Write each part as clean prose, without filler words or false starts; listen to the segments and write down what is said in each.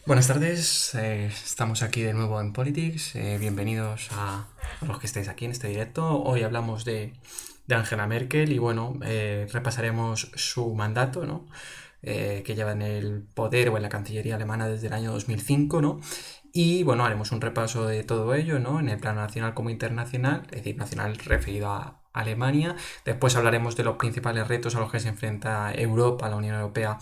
Buenas tardes, estamos aquí de nuevo en Politics. Bienvenidos a los que estéis aquí en este directo. Hoy hablamos de Angela Merkel y bueno, repasaremos su mandato, ¿no? Que lleva en el poder o en la Cancillería alemana desde el año 2005, ¿no? Y bueno, haremos un repaso de todo ello, ¿no? En el plano nacional como internacional, es decir, nacional referido a Alemania. Después hablaremos de los principales retos a los que se enfrenta Europa, la Unión Europea,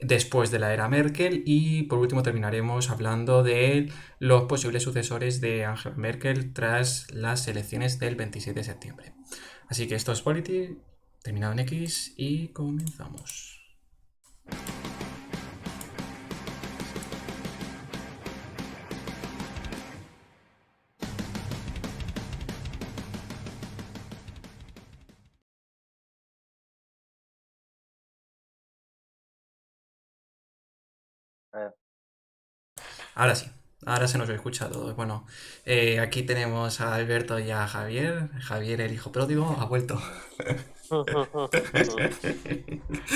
después de la era Merkel. Y por último terminaremos hablando de los posibles sucesores de Angela Merkel tras las elecciones del 27 de septiembre. Así que esto es Polity, terminado en X y comenzamos. Eh, Ahora sí, ahora se nos escucha todo. Bueno, aquí tenemos a Alberto y a Javier. Javier, el hijo pródigo, ha vuelto. Ha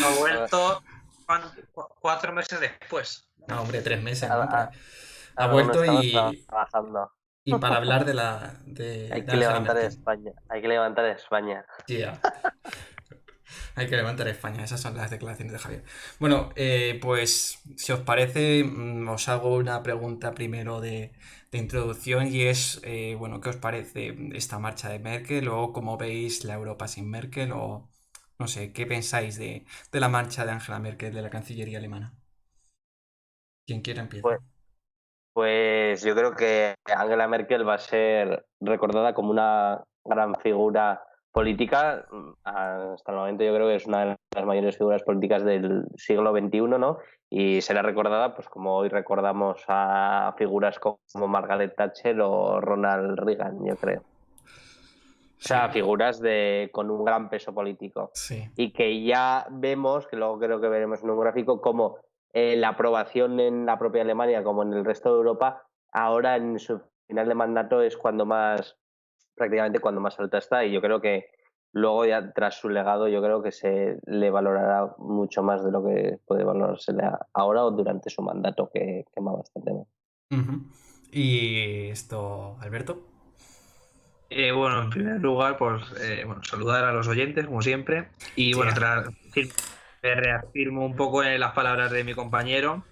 Ha, vuelto 4 meses después. No, hombre, 3 meses, ¿no? ha- Ha aún vuelto estamos trabajando. y para hablar de Hay que Angela levantar Merkel. España. Hay que levantar España. Yeah. Hay que levantar España, esas son las declaraciones de Javier. Bueno, pues si os parece, os hago una pregunta primero de introducción y es, bueno, ¿qué os parece esta marcha de Merkel o cómo veis la Europa sin Merkel o no sé, qué pensáis de la marcha de Angela Merkel de la Cancillería alemana? Quien quiera empieza. Pues, pues yo creo que Angela Merkel va a ser recordada como una gran figura política. Hasta el momento yo creo que es una de las mayores figuras políticas del siglo XXI, ¿no? Y será recordada, pues como hoy recordamos a figuras como Margaret Thatcher o Ronald Reagan, yo creo. O sea, Sí, figuras con un gran peso político. sí. Y que ya vemos, que luego creo que veremos en un gráfico, como la aprobación en la propia Alemania, como en el resto de Europa, ahora en su final de mandato es cuando más, prácticamente cuando más alta está. Y yo creo que luego ya tras su legado, yo creo que se le valorará mucho más de lo que puede valorarse ahora o durante su mandato, que quema bastante más. Ujú. Y esto, Alberto. Bueno, en primer lugar, pues bueno, saludar a los oyentes, como siempre. Y Sí, bueno, me reafirmo un poco en las palabras de mi compañero.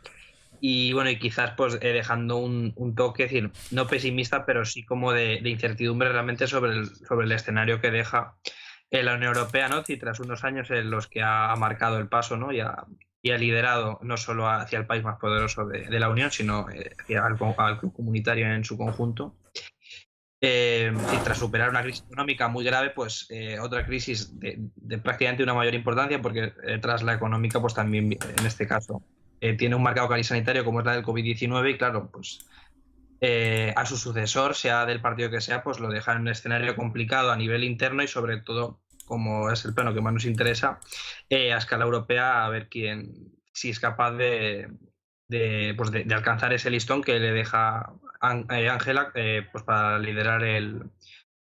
Y bueno, y quizás pues dejando un toque, es decir, no pesimista, pero sí como de incertidumbre realmente sobre el escenario que deja la Unión Europea, ¿no? Y tras unos años en los que ha marcado el paso, ¿no? Y ha liderado no solo hacia el país más poderoso de la Unión, sino hacia al club comunitario en su conjunto. Y tras superar una crisis económica muy grave, pues otra crisis de prácticamente una mayor importancia, porque tras la económica, pues también en este caso tiene un marcado cariz sanitario como es la del COVID-19 y claro, pues a su sucesor, sea del partido que sea, pues lo deja en un escenario complicado a nivel interno y sobre todo, como es el plano que más nos interesa, a escala europea, a ver si es capaz de alcanzar ese listón que le deja Ángela pues para liderar en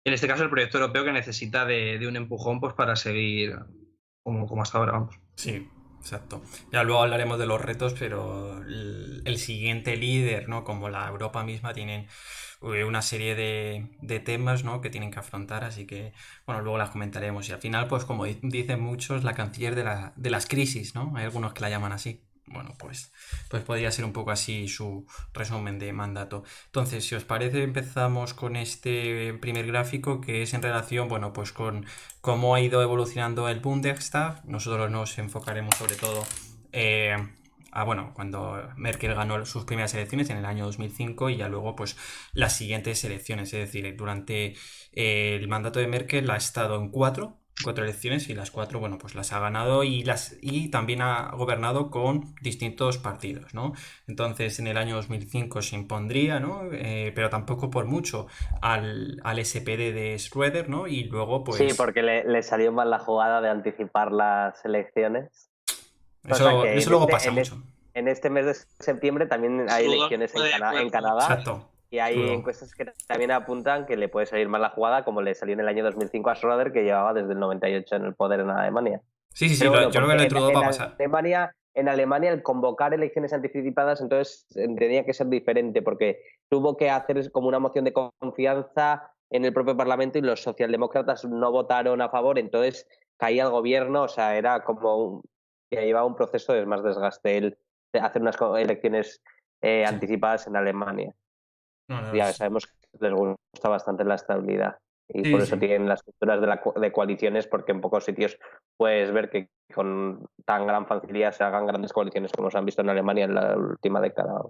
este caso el proyecto europeo que necesita de un empujón pues para seguir como hasta ahora, vamos. sí, exacto. Ya luego hablaremos de los retos, pero el siguiente líder, ¿no? Como la Europa misma, tienen una serie de temas, ¿no? Que tienen que afrontar, así que, bueno, luego las comentaremos. Y al final, pues como dicen muchos, la canciller de las crisis, ¿no? Hay algunos que la llaman así. Bueno, pues podría ser un poco así su resumen de mandato. Entonces, si os parece, empezamos con este primer gráfico que es en relación, bueno, pues con cómo ha ido evolucionando el Bundestag. Nosotros nos enfocaremos sobre todo eh, bueno, cuando Merkel ganó sus primeras elecciones en el año 2005 y ya luego pues las siguientes elecciones, es decir, durante el mandato de Merkel ha estado en cuatro elecciones y las cuatro, bueno, pues las ha ganado y también ha gobernado con distintos partidos, ¿no? Entonces en el año 2005 se impondría, ¿no? Pero tampoco por mucho al SPD de Schroeder, ¿no? Y luego Sí, pues porque le salió mal la jugada de anticipar las elecciones. Cosa que eso luego pasa mucho. en este mes de septiembre también hay Saludos, elecciones de En acuerdo. Canadá Exacto. y hay Luego. encuestas que también apuntan que le puede salir mal la jugada, como le salió en el año 2005 a Schröder, que llevaba desde el 98 en el poder en Alemania. Sí, sí, sí, Pero bueno, yo creo que porque dentro de todo va en a pasar. Alemania en Alemania el convocar elecciones anticipadas entonces tenía que ser diferente porque tuvo que hacer como una moción de confianza en el propio Parlamento y los socialdemócratas no votaron a favor, entonces caía el gobierno, o sea, era como que llevaba un proceso de más desgaste el de hacer unas elecciones anticipadas en Alemania. No, Ya sabemos que les gusta bastante la estabilidad y sí, por eso sí. tienen las estructuras de coaliciones, porque en pocos sitios puedes ver que con tan gran facilidad se hagan grandes coaliciones como se han visto en Alemania en la última década.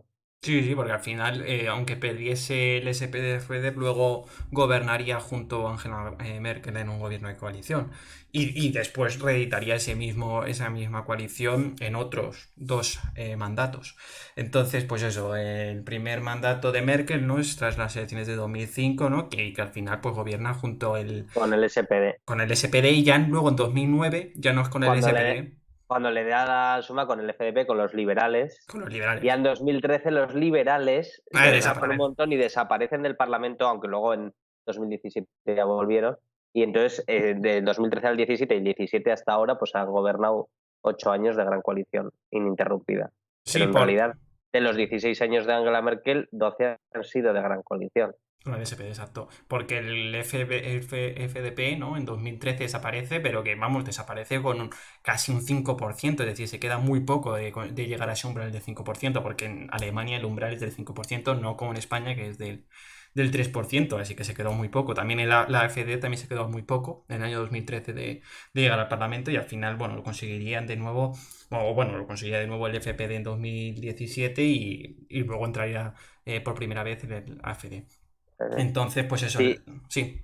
Sí, sí, porque al final, aunque perdiese el SPD, luego gobernaría junto a Angela Merkel en un gobierno de coalición. Y después reeditaría esa misma coalición en otros dos mandatos. Entonces, pues eso, el primer mandato de Merkel, ¿no? Es tras las elecciones de 2005, ¿no? Que al final pues gobierna Con el SPD. con el SPD y ya luego en 2009, ya no es con el Cuando le, SPD, cuando le da la suma con el FDP, con los liberales, con los ya liberales. en 2013 los liberales se desgastan un Desaparece. montón y desaparecen del Parlamento, aunque luego en 2017 ya volvieron. Y entonces, de 2013 al 17 y 17 hasta ahora, pues han gobernado 8 años de gran coalición ininterrumpida. Pero Sí, en realidad, de los 16 años de Angela Merkel, 12 han sido de gran coalición. Con el SPD, exacto. Porque el FDP, ¿no? En 2013 desaparece, pero que, vamos, desaparece con casi un 5%, es decir, se queda muy poco de llegar a ese umbral del 5%, porque en Alemania el umbral es del 5%, no como en España, que es del 3%, así que se quedó muy poco. También en la AfD también se quedó muy poco en el año 2013 de llegar al Parlamento y al final, bueno, lo conseguirían de nuevo, o bueno, lo conseguiría de nuevo el FPD en 2017 y luego entraría por primera vez el AfD. Entonces, pues eso, Sí, sí,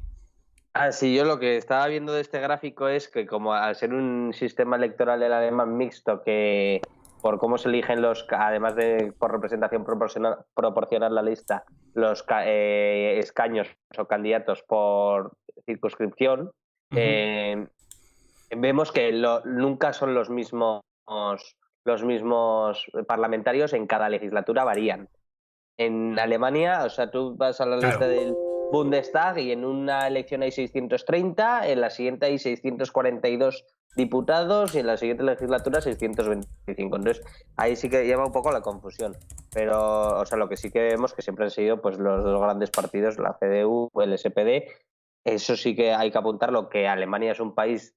sí, yo lo que estaba viendo de este gráfico es que como al ser un sistema electoral el alemán mixto, que por cómo se eligen además de por representación proporcional la lista, los escaños o candidatos por circunscripción, ujú, vemos que nunca son los mismos parlamentarios en cada legislatura varían. En Alemania, o sea, tú vas a la lista claro, del Bundestag y en una elección hay 630, en la siguiente hay 642 diputados y en la siguiente legislatura 625. Entonces, ahí sí que lleva un poco la confusión. Pero, o sea, lo que sí que vemos que siempre han sido pues los dos grandes partidos, la CDU o el SPD. Eso sí que hay que apuntarlo, que Alemania es un país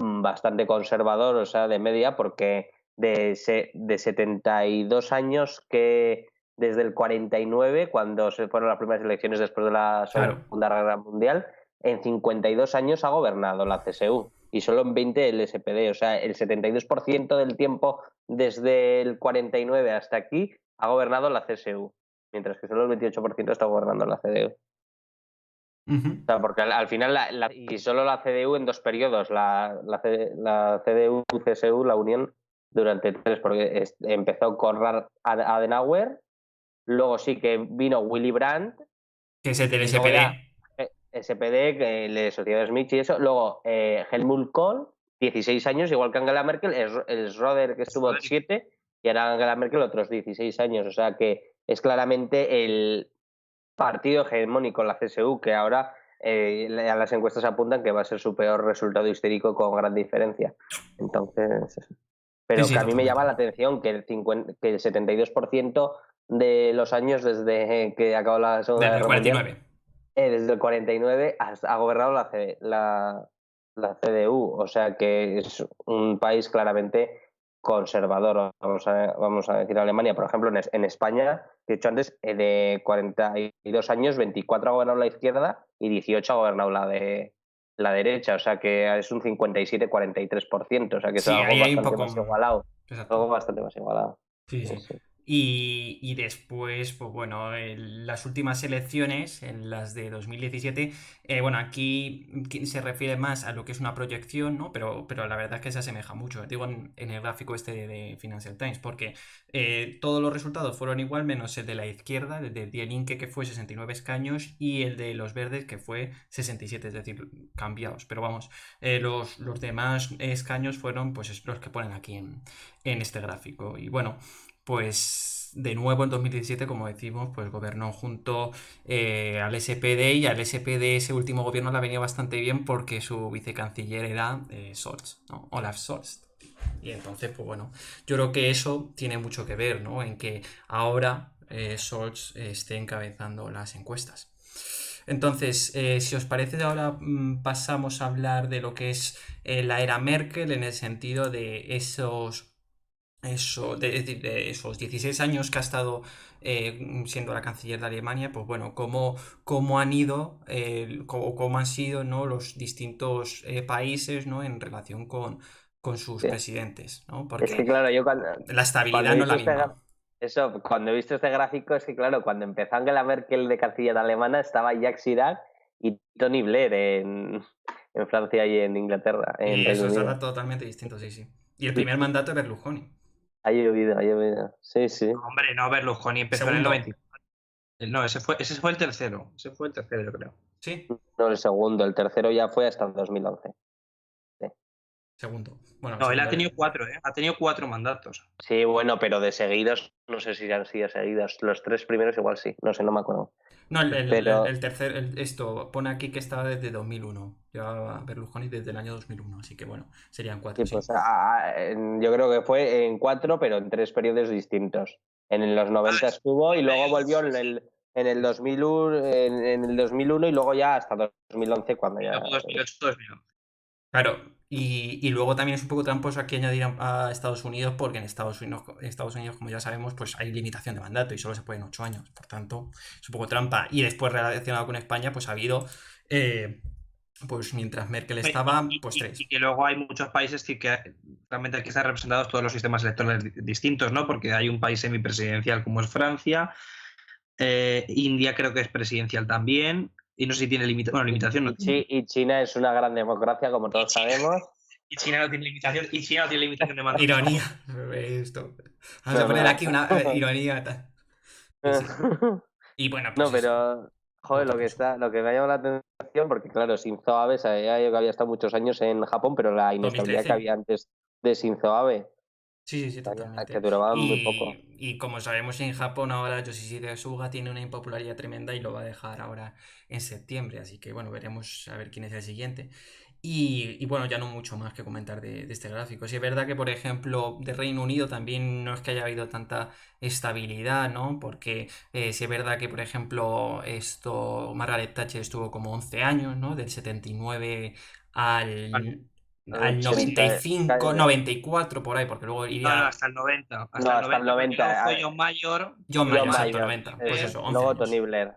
bastante conservador, o sea, de media, porque de 72 años que desde el 49, cuando se fueron las primeras elecciones después de la claro. Segunda Guerra Mundial, en 52 años ha gobernado la CSU y solo en 20 el SPD. O sea, el 72% del tiempo desde el 49 hasta aquí ha gobernado la CSU, mientras que solo el 28% está gobernando la CDU. Ujú. O sea, porque al final, y solo la CDU en dos periodos, la CDU-CSU, la Unión, durante tres, porque empezó con Adenauer, luego sí que vino Willy Brandt, Que es el del y luego ya SPD. SPD, que le Sociedad Smith y eso, luego Helmut Kohl, 16 años, igual que Angela Merkel, el Schröder que estuvo 7, y ahora Angela Merkel otros 16 años, o sea que es claramente el partido hegemónico, la CSU, que ahora a las encuestas apuntan que va a ser su peor resultado histórico con gran diferencia. Entonces, Sí, pero sí, que a mí me llama totalmente. la atención que que el 72% de los años desde que acabó la Segunda Desde el Guerra Mundial, 49. desde el 49 ha gobernado la CDU, o sea que es un país claramente conservador, vamos a decir Alemania. Por ejemplo, en España, que he dicho antes, de 42 años, 24 ha gobernado la izquierda y 18 ha gobernado la derecha, o sea que es un 57-43%, o sea que es Sí, algo ahí hay un bastante poco. más igualado, Exacto. algo bastante más igualado. Sí, Sí, sí. sí. Y después, pues bueno, las últimas elecciones, en las de 2017, bueno, aquí se refiere más a lo que es una proyección, ¿no? Pero la verdad es que se asemeja mucho, digo, en el gráfico este de Financial Times, porque todos los resultados fueron igual, menos el de la izquierda, el de Die Linke, que fue 69 escaños, y el de los verdes, que fue 67, es decir, cambiados. Pero vamos, los demás escaños fueron pues los que ponen aquí en este gráfico. Y bueno, pues de nuevo en 2017, como decimos, pues gobernó junto al SPD y al SPD ese último gobierno le ha venido bastante bien porque su vicecanciller era Scholz, ¿no? Olaf Scholz. Y entonces, pues bueno, yo creo que eso tiene mucho que ver, ¿no? En que ahora Scholz esté encabezando las encuestas. Entonces, si os parece, ahora pasamos a hablar de lo que es la era Merkel en el sentido de de esos 16 años que ha estado siendo la canciller de Alemania, pues bueno, cómo han ido, cómo han sido, ¿no? Los distintos países, ¿no? En relación con sus Sí. presidentes, ¿no? Es que Porque claro, yo la cuando estabilidad he no es visto la misma. cuando he visto este gráfico, es que claro, cuando empezó Angela Merkel de canciller alemana estaba Jacques Chirac y Tony Blair en Francia y en Inglaterra, en Y Reino eso Unido. será totalmente distinto, sí, sí. Y el primer mandato de Berlusconi. Ha llovido, ha llovido. Sí, sí. Hombre, no, Berlusconi empezó en el Segundo, 94. No, ese fue el tercero. Ese fue el tercero, yo creo. sí, No el segundo, el tercero ya fue hasta el 2011. Sí. segundo. Bueno, el No, él ha segundo. tenido 4, ¿eh? Ha tenido 4 mandatos. Sí, bueno, pero de seguidos, no sé si han sido seguidos. Los tres primeros igual sí, no sé, no me acuerdo. No, Pero el tercer, esto pone aquí que estaba desde 2001. Llevaba Berlusconi desde el año 2001, así que bueno, serían cuatro, sí, sí. pues yo creo que fue en cuatro, pero en tres periodos distintos. En los 90 estuvo y luego volvió en el 2001, en el 2001 y luego ya hasta 2011 cuando Y ya... luego 2008, 2011. Claro, y luego también es un poco tramposo aquí añadir a Estados Unidos, porque en Estados Unidos, como ya sabemos, pues hay limitación de mandato y solo se pueden 8 años. Por tanto, es un poco trampa. Y después relacionado con España, pues ha habido, pues mientras Merkel estaba, pues Y 3. que luego hay muchos países que realmente aquí están representados todos los sistemas electorales distintos, ¿no? Porque hay un país semipresidencial como es Francia, India creo que es presidencial también, y no sé si tiene limitación, no tiene. Y China es una gran democracia, como Y todos China, sabemos. y China no tiene limitación, y China no tiene limitación de mandato. Ironía. Esto. Vamos a No, poner no. aquí una ironía. Tal. Sí, sí. Y bueno, No, pues eso. pero joder, Voto ruso. lo que me ha llamado la atención, porque claro, Shinzo Abe sabía yo que había estado muchos años en Japón, pero la inestabilidad que 2013. había antes de Shinzo Abe, Sí, sí, sí, que totalmente. duraba muy poco. Y como sabemos en Japón ahora Yoshihide Suga tiene una impopularidad tremenda y lo va a dejar ahora en septiembre, así que bueno, veremos a ver quién es el siguiente. Y bueno, ya no mucho más que comentar de este gráfico. Sí es verdad que, por ejemplo, de Reino Unido también no es que haya habido tanta estabilidad, ¿no? Porque sí es verdad que, por ejemplo, Margaret Thatcher estuvo como 11 años, ¿no? Del 79 Vale. al, Al al 80, 95, 94 por ahí, porque luego No, iría hasta el 90. no, Hasta el hasta el 90, porque luego 90. fue John Mayor, John John Mayer, John exacto, Mayor, Mayor, Tony 90. Pues Blair. eso, 11 luego Tony años. Blair.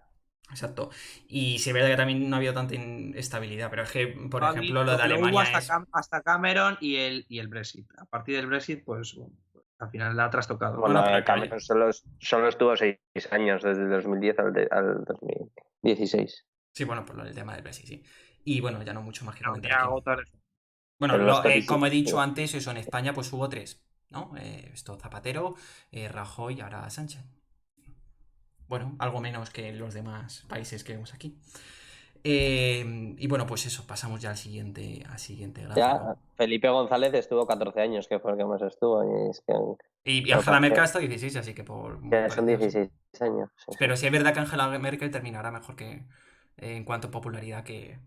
Exacto. Y sí es verdad que también no ha habido tanta inestabilidad, pero es que, por ejemplo, lo de Lo hubo Alemania es... hasta Cameron y el Brexit. A partir del Brexit, pues bueno, al final la ha trastocado. Bueno, Bueno, pero Cameron solo estuvo 6 años, desde el 2010 al 2016. sí, bueno, por el tema del Brexit, sí. Y bueno, ya no mucho más que No, comentar ya aquí. hago todo eso. Bueno, Pero los Tories sí. como he dicho antes, eso en España pues hubo 3, ¿no? Zapatero, Rajoy y ahora Sánchez. Bueno, algo menos que los demás países que vemos aquí. Y bueno, pues eso, pasamos ya al siguiente Ya, gráfico. Felipe González estuvo 14 años, que fue el que más estuvo. Y es que, Y claro, Angela Merkel hasta 16, así que por muy que son parecido, sí. 16 años. Sí, sí. Pero sí es verdad que Angela Merkel terminará mejor que en cuanto a popularidad que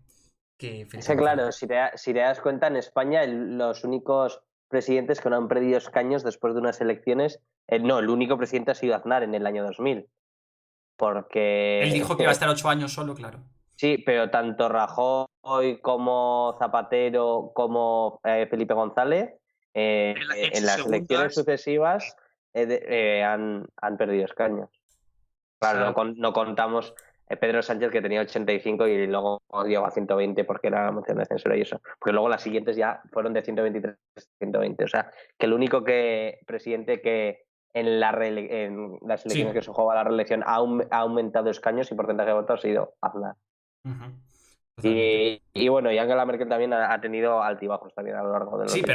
Es Felipe que González. claro, si te das cuenta, en España los únicos presidentes que no han perdido escaños después de unas elecciones, no, el único presidente ha sido Aznar en el año 2000. Él Porque dijo que iba a estar 8 años solo, claro. sí, pero tanto Rajoy como Zapatero como Felipe González En en sus las elecciones segundas, sucesivas han perdido escaños. Claro, salvo, no contamos Pedro Sánchez, que tenía 85 y luego llegó a 120 porque era la moción de censura y eso. Porque luego las siguientes ya fueron de 123 a 120. O sea, que el único presidente que en las elecciones Sí. que se jugaba la reelección ha aumentado escaños y porcentaje de votos ha sido Aznar. Ujú, totalmente. Y bueno, y Angela Merkel también ha tenido altibajos también a lo largo de Sí, los 16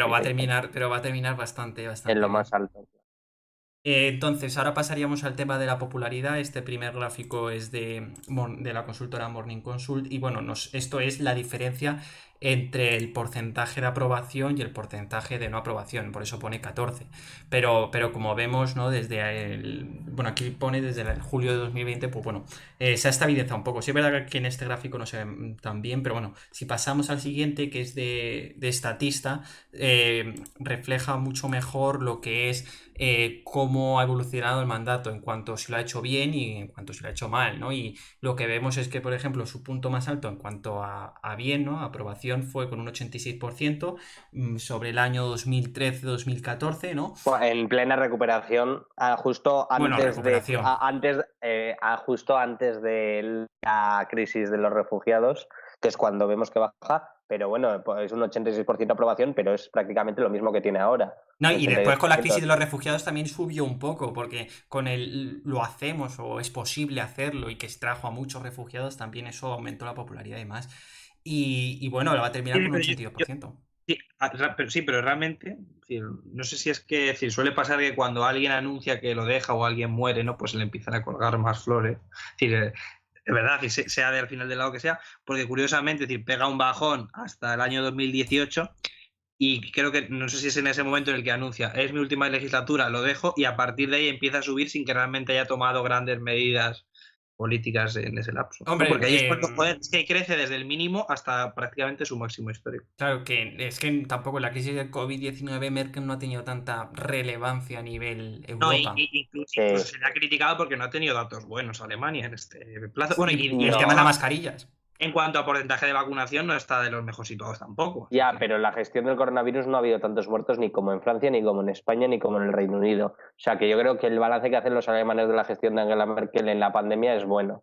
años, pero va a terminar bastante, en bastante lo bien. más alto. Entonces, ahora pasaríamos al tema de la popularidad. Este primer gráfico es de la consultora Morning Consult. Y bueno, esto es la diferencia entre el porcentaje de aprobación y el porcentaje de no aprobación, por eso pone 14. Pero como vemos, ¿no? Bueno, aquí pone desde el julio de 2020, pues bueno, se ha estabilizado un poco. Sí es verdad que en este gráfico no se ve tan bien, pero bueno, si pasamos al siguiente, que es de Statista, refleja mucho mejor lo que es cómo ha evolucionado el mandato en cuanto si lo ha hecho bien y en cuanto si lo ha hecho mal, ¿no? Y lo que vemos es que, por ejemplo, su punto más alto en cuanto a bien, ¿no? Aprobación fue con un 86% sobre el año 2013-2014, ¿no? En plena recuperación, justo Bueno, antes recuperación. justo antes de la crisis de los refugiados, que es cuando vemos que baja, pero bueno, pues es un 86% de aprobación, pero es prácticamente lo mismo que tiene ahora. No, y después con la crisis 82%. de los refugiados también subió un poco, porque con el lo hacemos o es posible hacerlo y que se trajo a muchos refugiados, también eso aumentó la popularidad y más. Y bueno, lo va a terminar con un 82%. Sí, pero realmente, es decir, no sé si es que, es decir, suele pasar que cuando alguien anuncia que lo deja o alguien muere, ¿no? Pues le empiezan a colgar más flores. Es decir, es verdad, sea del final del lado que sea, porque curiosamente, es decir, pega un bajón hasta el año 2018 y creo que, no sé si es en ese momento en el que anuncia, es mi última legislatura, lo dejo, y a partir de ahí empieza a subir sin que realmente haya tomado grandes medidas políticas en ese lapso. Hombre, porque ahí es cuando es que crece desde el mínimo hasta prácticamente su máximo histórico. claro que es que tampoco la crisis del COVID-19 Merkel no ha tenido tanta relevancia a nivel No, Europa. Sí. incluso se le ha criticado porque no ha tenido datos buenos Alemania en este plazo. Bueno, Y el tema de las mascarillas. En cuanto a porcentaje de vacunación, no está de los mejor situados tampoco. Ya, pero en la gestión del coronavirus no ha habido tantos muertos ni como en Francia, ni como en España, ni como en el Reino Unido. O sea que yo creo que el balance que hacen los alemanes de la gestión de Angela Merkel en la pandemia es bueno.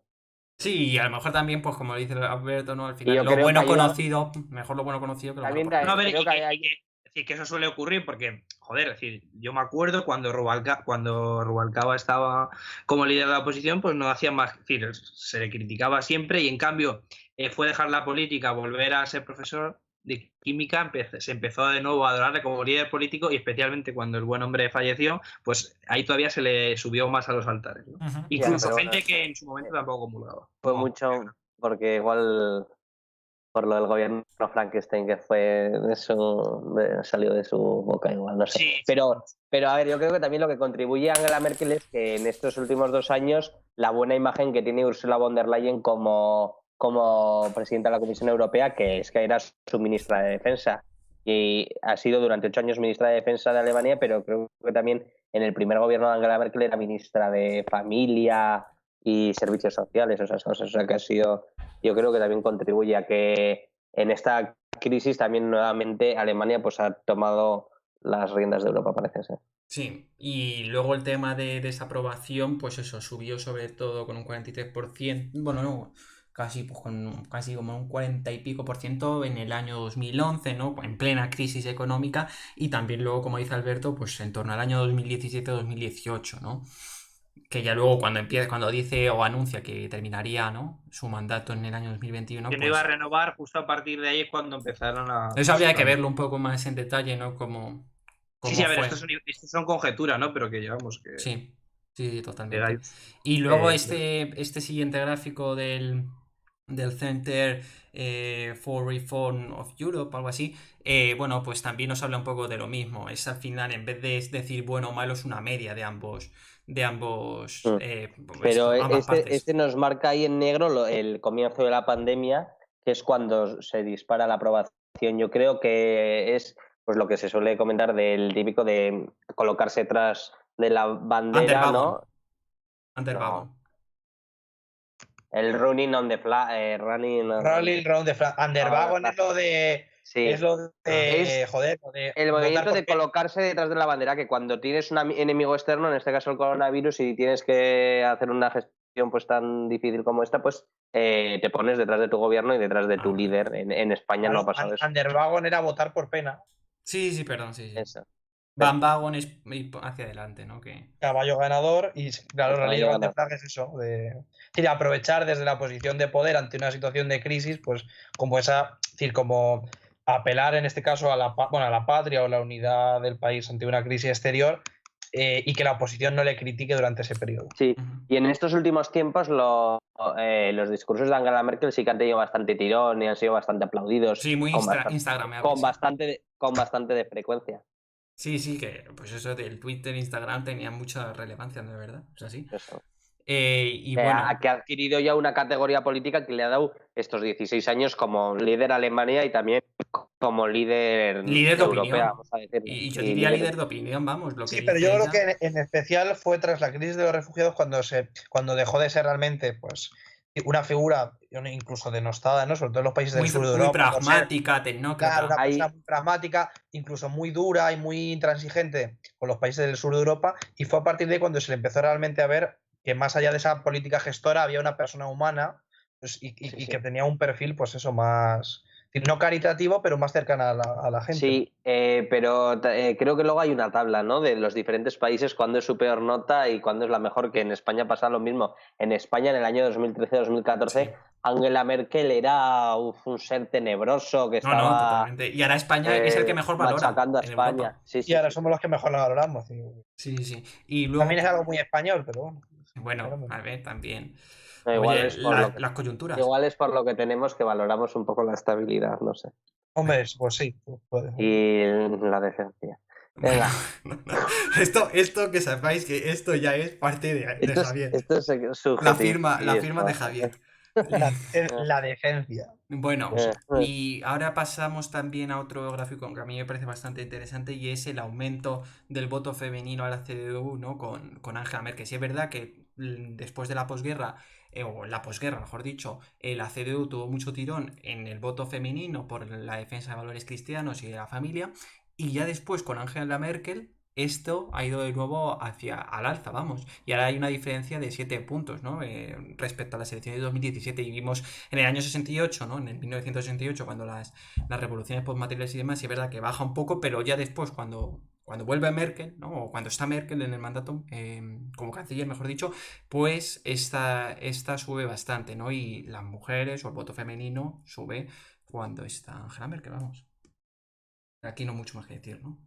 Sí, y a lo mejor también, pues como dice Alberto, ¿no? Al Y final, yo lo creo bueno que ayuda- conocido, mejor lo bueno conocido que lo malo También por No, a ver, creo que hay- es decir, que eso suele ocurrir porque, joder, es decir, yo me acuerdo cuando Rubalcaba estaba como líder de la oposición, pues no hacía más, es decir, se le criticaba siempre y en cambio fue dejar la política, volver a ser profesor de química, se empezó de nuevo a adorarle como líder político y especialmente cuando el buen hombre falleció, pues ahí todavía se le subió más a los altares, ¿no? Ujú. Incluso pero gente bueno, que en su momento tampoco comulgaba. fue No, mucho porque igual por lo del gobierno Frankenstein que salió de su boca igual, no sé. Sí. Pero a ver, yo creo que también lo que contribuye a Angela Merkel es que en estos últimos 2 años la buena imagen que tiene Ursula von der Leyen como presidenta de la Comisión Europea, que es que era su ministra de Defensa. Y ha sido durante 8 años ministra de Defensa de Alemania, pero creo que también en el primer gobierno de Angela Merkel era ministra de Familia y Servicios Sociales, esas cosas. O sea que ha sido, yo creo que también contribuye a que en esta crisis también nuevamente Alemania pues ha tomado las riendas de Europa, parece ser. Sí, y luego el tema de desaprobación, pues eso, subió sobre todo con un 43%, bueno, no, casi, pues casi como un 40 y pico por ciento en el año 2011, ¿no? En plena crisis económica, y también luego, como dice Alberto, pues en torno al año 2017-2018, ¿no? Que ya luego cuando dice o anuncia que terminaría, ¿no? Su mandato en el año 2021, que no pues iba a renovar, justo a partir de ahí es cuando empezaron a... eso habría que verlo un poco más en detalle, ¿no? Como Sí, a ver, fue. estos son conjeturas, ¿no? Pero que llevamos que... Sí, sí, totalmente. Llegáis. Y luego este siguiente gráfico del Center for Reform of Europe, algo así, bueno, pues también nos habla un poco de lo mismo. Es al final, en vez de decir bueno o malo, es una media de ambos, Pero ambas partes. este nos marca ahí en negro el comienzo de la pandemia, que es cuando se dispara la aprobación. Yo creo que es pues lo que se suele comentar del típico de colocarse tras de la bandera, ¿no? Underwagon. El running on the flag, Rolling round the flag. Underwagon es lo de... Sí. Es lo de... joder, lo de el movimiento votar de colocarse detrás de la bandera, que cuando tienes un enemigo externo, en este caso el coronavirus, y tienes que hacer una gestión pues tan difícil como esta, pues te pones detrás de tu gobierno y detrás de tu líder. En España no ha pasado eso. Underwagon era votar por pena. Sí, perdón, sí. Eso. Van Wagon es ir hacia adelante, ¿no? Que... Caballo ganador y claro, la ley de flag es eso, de aprovechar desde la posición de poder ante una situación de crisis, pues como esa, es decir, como apelar en este caso a la patria o la unidad del país ante una crisis exterior y que la oposición no le critique durante ese periodo. Sí, y en estos últimos tiempos los discursos de Angela Merkel sí que han tenido bastante tirón y han sido bastante aplaudidos. Sí, muy instagrameable. Con bastante de frecuencia. Sí, que pues eso del Twitter, Instagram tenía mucha relevancia, ¿no? De verdad, o sea, sí. Eso. Y bueno, Que ha adquirido ya una categoría política que le ha dado estos 16 años como líder de Alemania y también como líder de europea, opinión. vamos a decirlo. Y yo diría líder de opinión, vamos, lo que Sí, pero dice yo creo ella. que en especial fue tras la crisis de los refugiados cuando dejó de ser realmente pues una figura incluso denostada, ¿no? Sobre todo en los países del sur de Europa. Muy pragmática, tecnócrata. Claro, una persona muy pragmática, incluso muy dura y muy intransigente con los países del sur de Europa, y fue a partir de ahí cuando se le empezó realmente a ver que más allá de esa política gestora había una persona humana, pues, y que tenía un perfil, pues eso, más, no caritativo, pero más cercana a la gente. Sí, pero creo que luego hay una tabla, ¿no? De los diferentes países, cuándo es su peor nota y cuándo es la mejor, que en España pasa lo mismo. En España, en el año 2013-2014, sí. Angela Merkel era un ser tenebroso que estaba... No, totalmente. Y ahora España es el que mejor valora. Machacando a España. Sí, y ahora somos los que mejor la valoramos. Sí. Y luego... También es algo muy español, pero bueno. Bueno, a ver, también. Igual es por las coyunturas. Igual es por lo que tenemos, que valoramos un poco la estabilidad, no sé. Hombre, pues sí. Y la decencia. Venga. Esto que sepáis que esto ya es parte de Javier. Esto es la firma de Javier. La decencia. Bueno, y ahora pasamos también a otro gráfico que a mí me parece bastante interesante, y es el aumento del voto femenino a la CDU, ¿no? Con Angela Merkel. Sí es verdad que después de la posguerra, o la posguerra, mejor dicho, la CDU tuvo mucho tirón en el voto femenino por la defensa de valores cristianos y de la familia, y ya después con Angela Merkel esto ha ido de nuevo al alza, vamos. Y ahora hay una diferencia de 7 puntos, ¿no? Respecto a las elecciones de 2017. Y vimos en el año 68, ¿no? En el 1968, cuando las revoluciones postmateriales y demás, y es verdad que baja un poco, pero ya después, cuando vuelve Merkel, ¿no? O cuando está Merkel en el mandato, como canciller, mejor dicho, pues esta sube bastante, ¿no? Y las mujeres o el voto femenino sube cuando está Angela Merkel, vamos. Aquí no mucho más que decir, ¿no?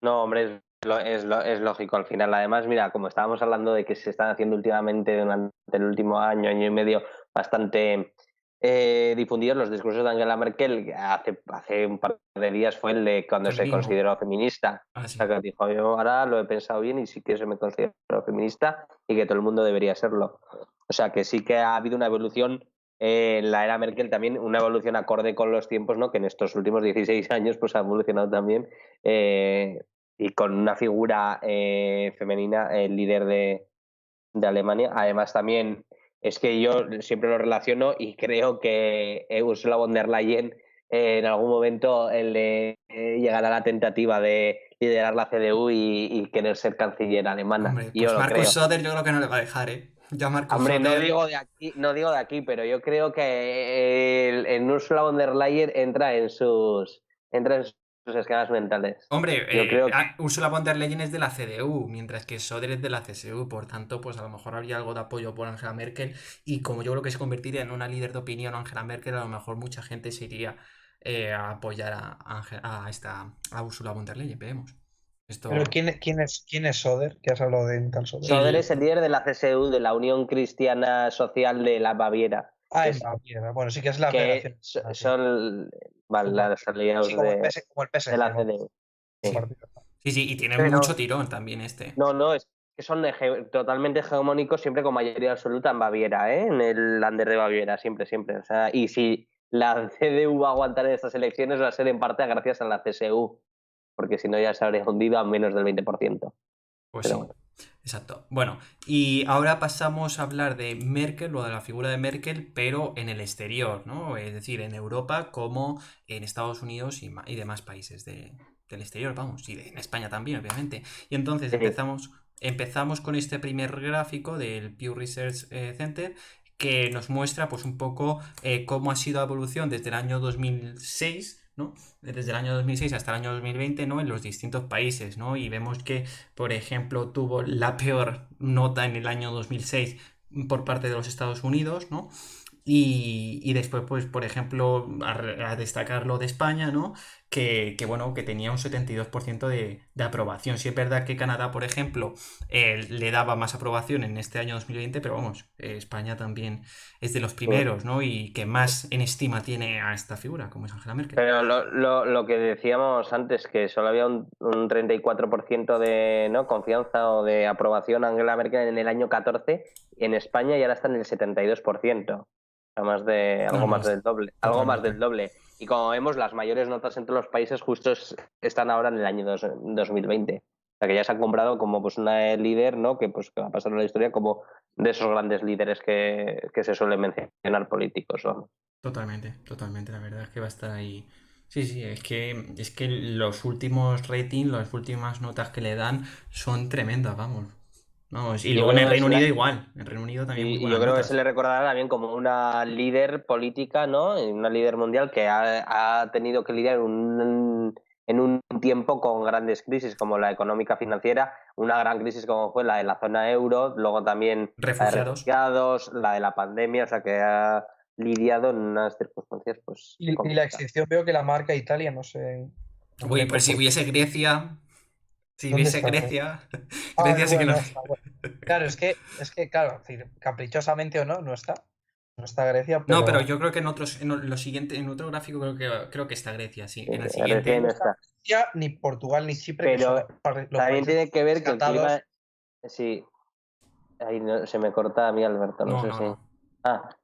No, hombre, es lógico al final. Además, mira, como estábamos hablando de que se están haciendo últimamente durante el último año y medio bastante difundidos los discursos de Angela Merkel, hace un par de días fue el de cuando se consideró feminista. Sí. O sea, que dijo, yo ahora lo he pensado bien y sí que se me considero feminista y que todo el mundo debería serlo. O sea, que sí que ha habido una evolución en la era Merkel también, una evolución acorde con los tiempos, ¿no? Que en estos últimos 16 años pues ha evolucionado también. Y con una figura femenina, el líder de Alemania. Además, también es que yo siempre lo relaciono y creo que Ursula von der Leyen en algún momento llegará a la tentativa de liderar la CDU y querer ser canciller alemana. Hombre, pues Markus Söder yo creo que no le va a dejar, ¿eh? Hombre, no digo de aquí, pero yo creo que en Ursula von der Leyen entra en sus esquemas mentales. Hombre, Ursula von der Leyen es de la CDU, mientras que Söder es de la CSU, por tanto, pues a lo mejor habría algo de apoyo por Angela Merkel, y como yo creo que se convertiría en una líder de opinión Angela Merkel, a lo mejor mucha gente se iría a apoyar a Ursula von der Leyen, veremos. ¿Pero quién es Söder? ¿Qué has hablado de un tal Söder? Söder es el líder de la CSU, de la Unión Cristiana Social de la Baviera. En Baviera. Bueno, sí que es la federación. Son las aliados como el PSG, de la CDU. Sí, y tiene mucho tirón también este. No, es que son totalmente hegemónicos, siempre con mayoría absoluta en Baviera, en el Länder de Baviera, siempre. O sea, y si la CDU va a aguantar en estas elecciones, va a ser en parte gracias a la CSU, porque si no ya se habría hundido a menos del 20%. Pues sí, bueno. Exacto. Bueno, y ahora pasamos a hablar de Merkel, o de la figura de Merkel, pero en el exterior, ¿no? Es decir, en Europa como en Estados Unidos y demás países del exterior, vamos, y en España también, obviamente. Y entonces empezamos con este primer gráfico del Pew Research Center, que nos muestra pues un poco cómo ha sido la evolución desde el año 2006, ¿no? Desde el año 2006 hasta el año 2020, ¿no? En los distintos países, ¿no? Y vemos que, por ejemplo, tuvo la peor nota en el año 2006 por parte de los Estados Unidos, ¿no? Y después, pues, por ejemplo, a destacar lo de España, ¿no? Bueno, que tenía un 72% de aprobación. Sí es verdad que Canadá, por ejemplo, le daba más aprobación en este año 2020, pero vamos, España también es de los primeros, ¿no? Y que más en estima tiene a esta figura, como es Angela Merkel. Pero lo que decíamos antes, que solo había un 34% de ¿no? confianza o de aprobación a Angela Merkel en el año 14, en España ya ahora está en el 72%. O sea, algo más del doble. Algo más del doble. Y como vemos, las mayores notas entre los países justo están ahora en el año 2020. O sea, que ya se han comprado como pues una líder, ¿no? Que va a pasar a la historia como de esos grandes líderes que se suelen mencionar políticos, vamos. Totalmente, la verdad es que va a estar ahí. Sí, es que los últimos ratings, las últimas notas que le dan son tremendas, vamos. Vamos, y Yo luego en creo el que Reino Unido igual, en el Reino Unido también muy y buenas yo creo que se notas. le recordará también como una líder política, ¿no? Una líder mundial que ha tenido que lidiar en un tiempo con grandes crisis como la económica financiera, una gran crisis como fue la de la zona euro, luego también la de Refugiados. refugiados, la de la pandemia, o sea que ha lidiado en unas circunstancias pues Y la complicadas. excepción veo que la marca Italia, no sé. Uy, pues si hubiese Grecia, ¿Dónde está? Grecia Ah, sí que bueno, no. no está. Bueno. Claro, claro, es decir, caprichosamente o no, no está. No está Grecia, No, pero pero. yo creo que lo siguiente, en otro gráfico creo que está Grecia, sí. En el Grecia siguiente. no No está está. Grecia, ni Portugal, ni Chipre, que son Pero los también países tiene que ver que el rescatados. clima, sí, ahí se me corta a mí, Alberto, no sé si. No.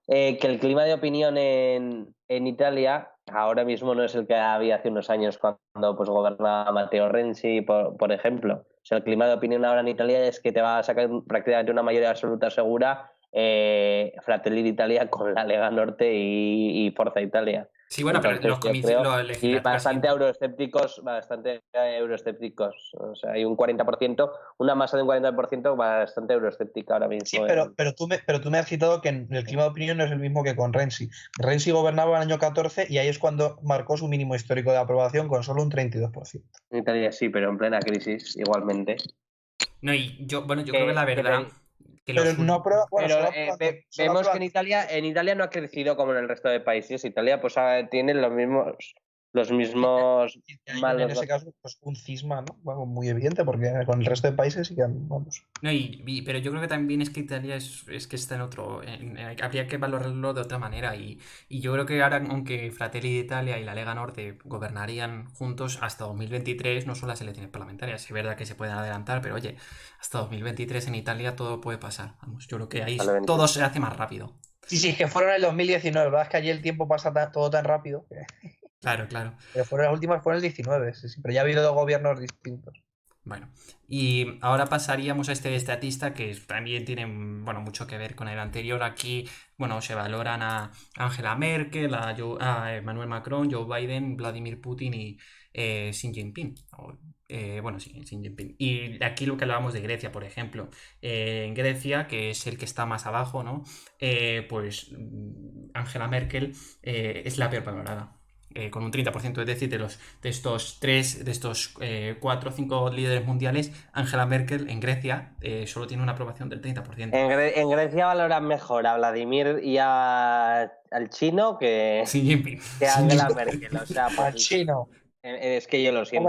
Que el clima de opinión en Italia ahora mismo no es el que había hace unos años cuando pues gobernaba Matteo Renzi, por ejemplo. O sea, el clima de opinión ahora en Italia es que te va a sacar prácticamente una mayoría absoluta segura Fratelli d'Italia con la Lega Norte y Forza Italia. Sí, bueno, pero Entonces yo creo, la y legislatura bastante siguiente. euroescépticos. O sea, hay un 40%, una masa de un 40% bastante euroescéptica ahora Sí, mismo. pero tú me has citado que el clima de opinión no es el mismo que con Renzi. Renzi gobernaba en el año 14 y ahí es cuando marcó su mínimo histórico de aprobación con solo un 32%. En Italia sí, pero en plena crisis igualmente. No, y yo creo que la verdad que Pero los no aprueba, bueno, Pero solo vemos que aprueba. En Italia no ha crecido como en el resto de países. Italia pues tiene los mismos Hay en malos ese datos. caso pues, un cisma, ¿no? Bueno, muy evidente, porque con el resto de países sí que vamos. No, pero yo creo que también es que Italia es que está en otro. Habría que valorarlo de otra manera. Y yo creo que ahora, aunque Fratelli d'Italia y la Lega Norte gobernarían juntos hasta 2023, no son las elecciones parlamentarias. Es verdad que se pueden adelantar, pero oye, hasta 2023 en Italia todo puede pasar. Vamos, yo creo que ahí todo se hace más rápido. Sí, es que fueron en el 2019, ¿verdad? Es que allí el tiempo pasa todo tan rápido. Claro. Pero las últimas fueron el 19, sí, pero ya ha habido dos gobiernos distintos. Bueno, y ahora pasaríamos a este estatista que también tiene mucho que ver con el anterior. Aquí, se valoran a Angela Merkel, a Emmanuel Macron, Joe Biden, Vladimir Putin y Xi Jinping. Sí, Xi Jinping. Y aquí lo que hablábamos de Grecia, por ejemplo. En Grecia, que es el que está más abajo, ¿no? Angela Merkel es la peor valorada. Con un 30%, es decir, de estos 4 o 5 líderes mundiales, Angela Merkel en Grecia solo tiene una aprobación del 30%. En Grecia valoran mejor a Vladimir y al chino que a Angela Merkel. O sea, Al chino. es que yo lo siento.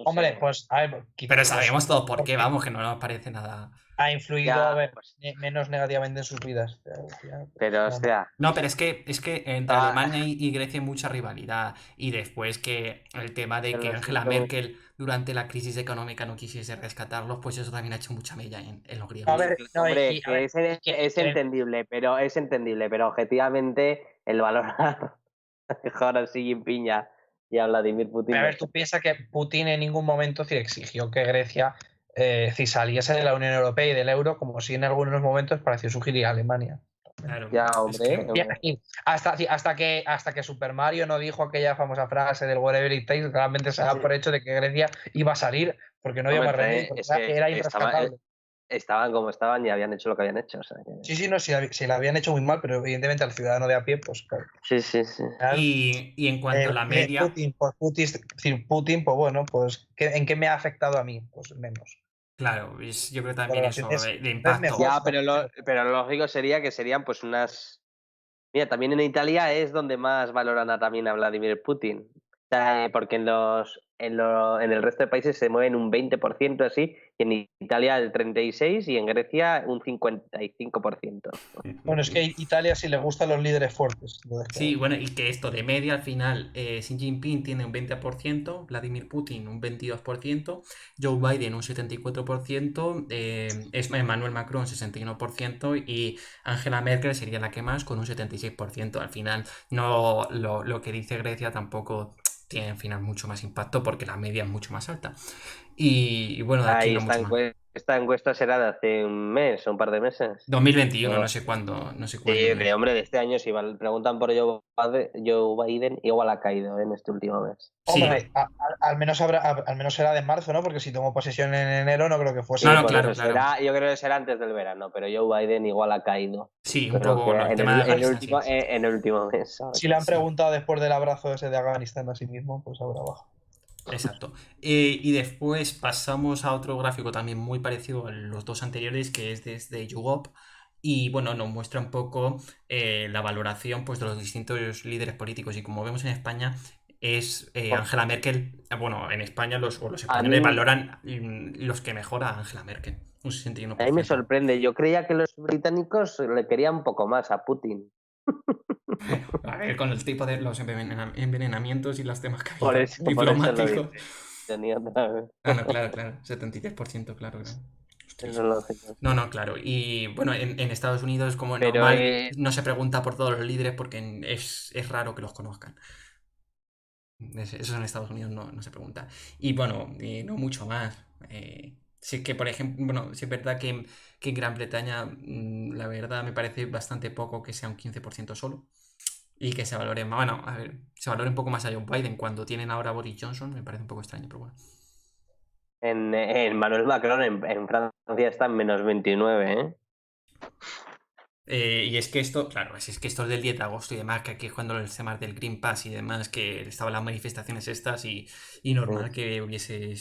Hombre, pues a ver, pero sabemos todos por qué, vamos, que no nos parece nada. Ha influido, ya, a ver, menos negativamente en sus vidas. Pero, o sea. No, pero es que entre Alemania y Grecia hay mucha rivalidad. Y después que el tema de que Angela Merkel durante la crisis económica no quisiese rescatarlos, pues eso también ha hecho mucha mella en los griegos. A ver, hombre, es entendible, pero objetivamente el valorar mejor a Xi Jinping y a Vladimir Putin. A ver, tú piensas que Putin en ningún momento exigió que Grecia saliese de la Unión Europea y del euro, como si en algunos momentos pareció sugerir a Alemania. Claro, ya, hombre. Hasta que Super Mario no dijo aquella famosa frase del whatever it takes, realmente se da por hecho de que Grecia iba a salir porque no había más remedio, era irrescatable. Estaban como estaban y habían hecho lo que habían hecho. O sea, Sí, no, si la habían hecho muy mal, pero evidentemente al ciudadano de a pie, pues claro. Sí. Y en cuanto a la media. Putin, pues bueno, pues ¿en qué me ha afectado a mí? Pues menos. Claro, yo creo también eso de impacto. Ya, pero lo lógico sería que serían pues unas Mira, también en Italia es donde más valoran también a Vladimir Putin. O sea, porque en el resto de países se mueven un 20% así, y en Italia el 36% y en Grecia un 55%. Bueno, es que Italia sí le gustan los líderes fuertes. Entonces, Sí, bueno, y que esto de media al final, Xi Jinping tiene un 20%, Vladimir Putin un 22%, Joe Biden un 74%, Emmanuel Macron 61% y Angela Merkel sería la que más con un 76%. Al final, no lo que dice Grecia tampoco tiene al final mucho más impacto porque la media es mucho más alta. Y bueno, de aquí Ahí no mucho más. esta encuesta será de hace un mes o un par de meses. 2021, no O- sé cuándo, no sé Sí, cuándo de es. hombre, de este año, si preguntan por Joe Biden, igual ha caído en este último mes. Sí, hombre, al menos al menos será de marzo, ¿no? Porque si tomó posesión en enero, no creo que no, Sí, fuese. no, por claro, eso claro. yo creo que será antes del verano, pero Joe Biden igual ha caído. Sí, un Creo poco que con el tema de Afganistán, sí. en el último mes, ¿sabes? Si le han Sí. preguntado después del abrazo ese de Afganistán a sí mismo, pues ahora abajo. Exacto. Y después pasamos a otro gráfico también muy parecido a los dos anteriores, que es desde YouGov. Y bueno, nos muestra un poco la valoración pues, de los distintos líderes políticos. Y como vemos en España, es Angela Merkel. Bueno, en España los A españoles mí, valoran los que mejora a Angela Merkel. Un a mí me 61%. sorprende. Yo creía que los británicos le querían un poco más a Putin. A ver, con el tipo de los envenenamientos y los temas que ha Por habido eso lo diplomáticos. dice. Tenía otra vez. Ah, no, claro, claro. 73%, claro, claro. Eso Ostras. es lógico. No, no, claro. Y bueno, en Estados Unidos, como es Pero normal, no se pregunta por todos los líderes porque es raro que los conozcan. Eso en Estados Unidos no se pregunta. Y bueno, no mucho más. Sí que, por ejemplo, bueno, sí es verdad que en Gran Bretaña, la verdad, me parece bastante poco que sea un 15% solo. Y que se valore más. Bueno, a ver, se valore un poco más a Joe Biden cuando tienen ahora a Boris Johnson, me parece un poco extraño, pero bueno. en Manuel Macron en Francia está en -29, ¿eh? Y es que esto, claro, es que esto es del 10 de agosto y demás, que aquí es cuando el tema del Green Pass y demás, que estaban las manifestaciones estas y normal que hubiese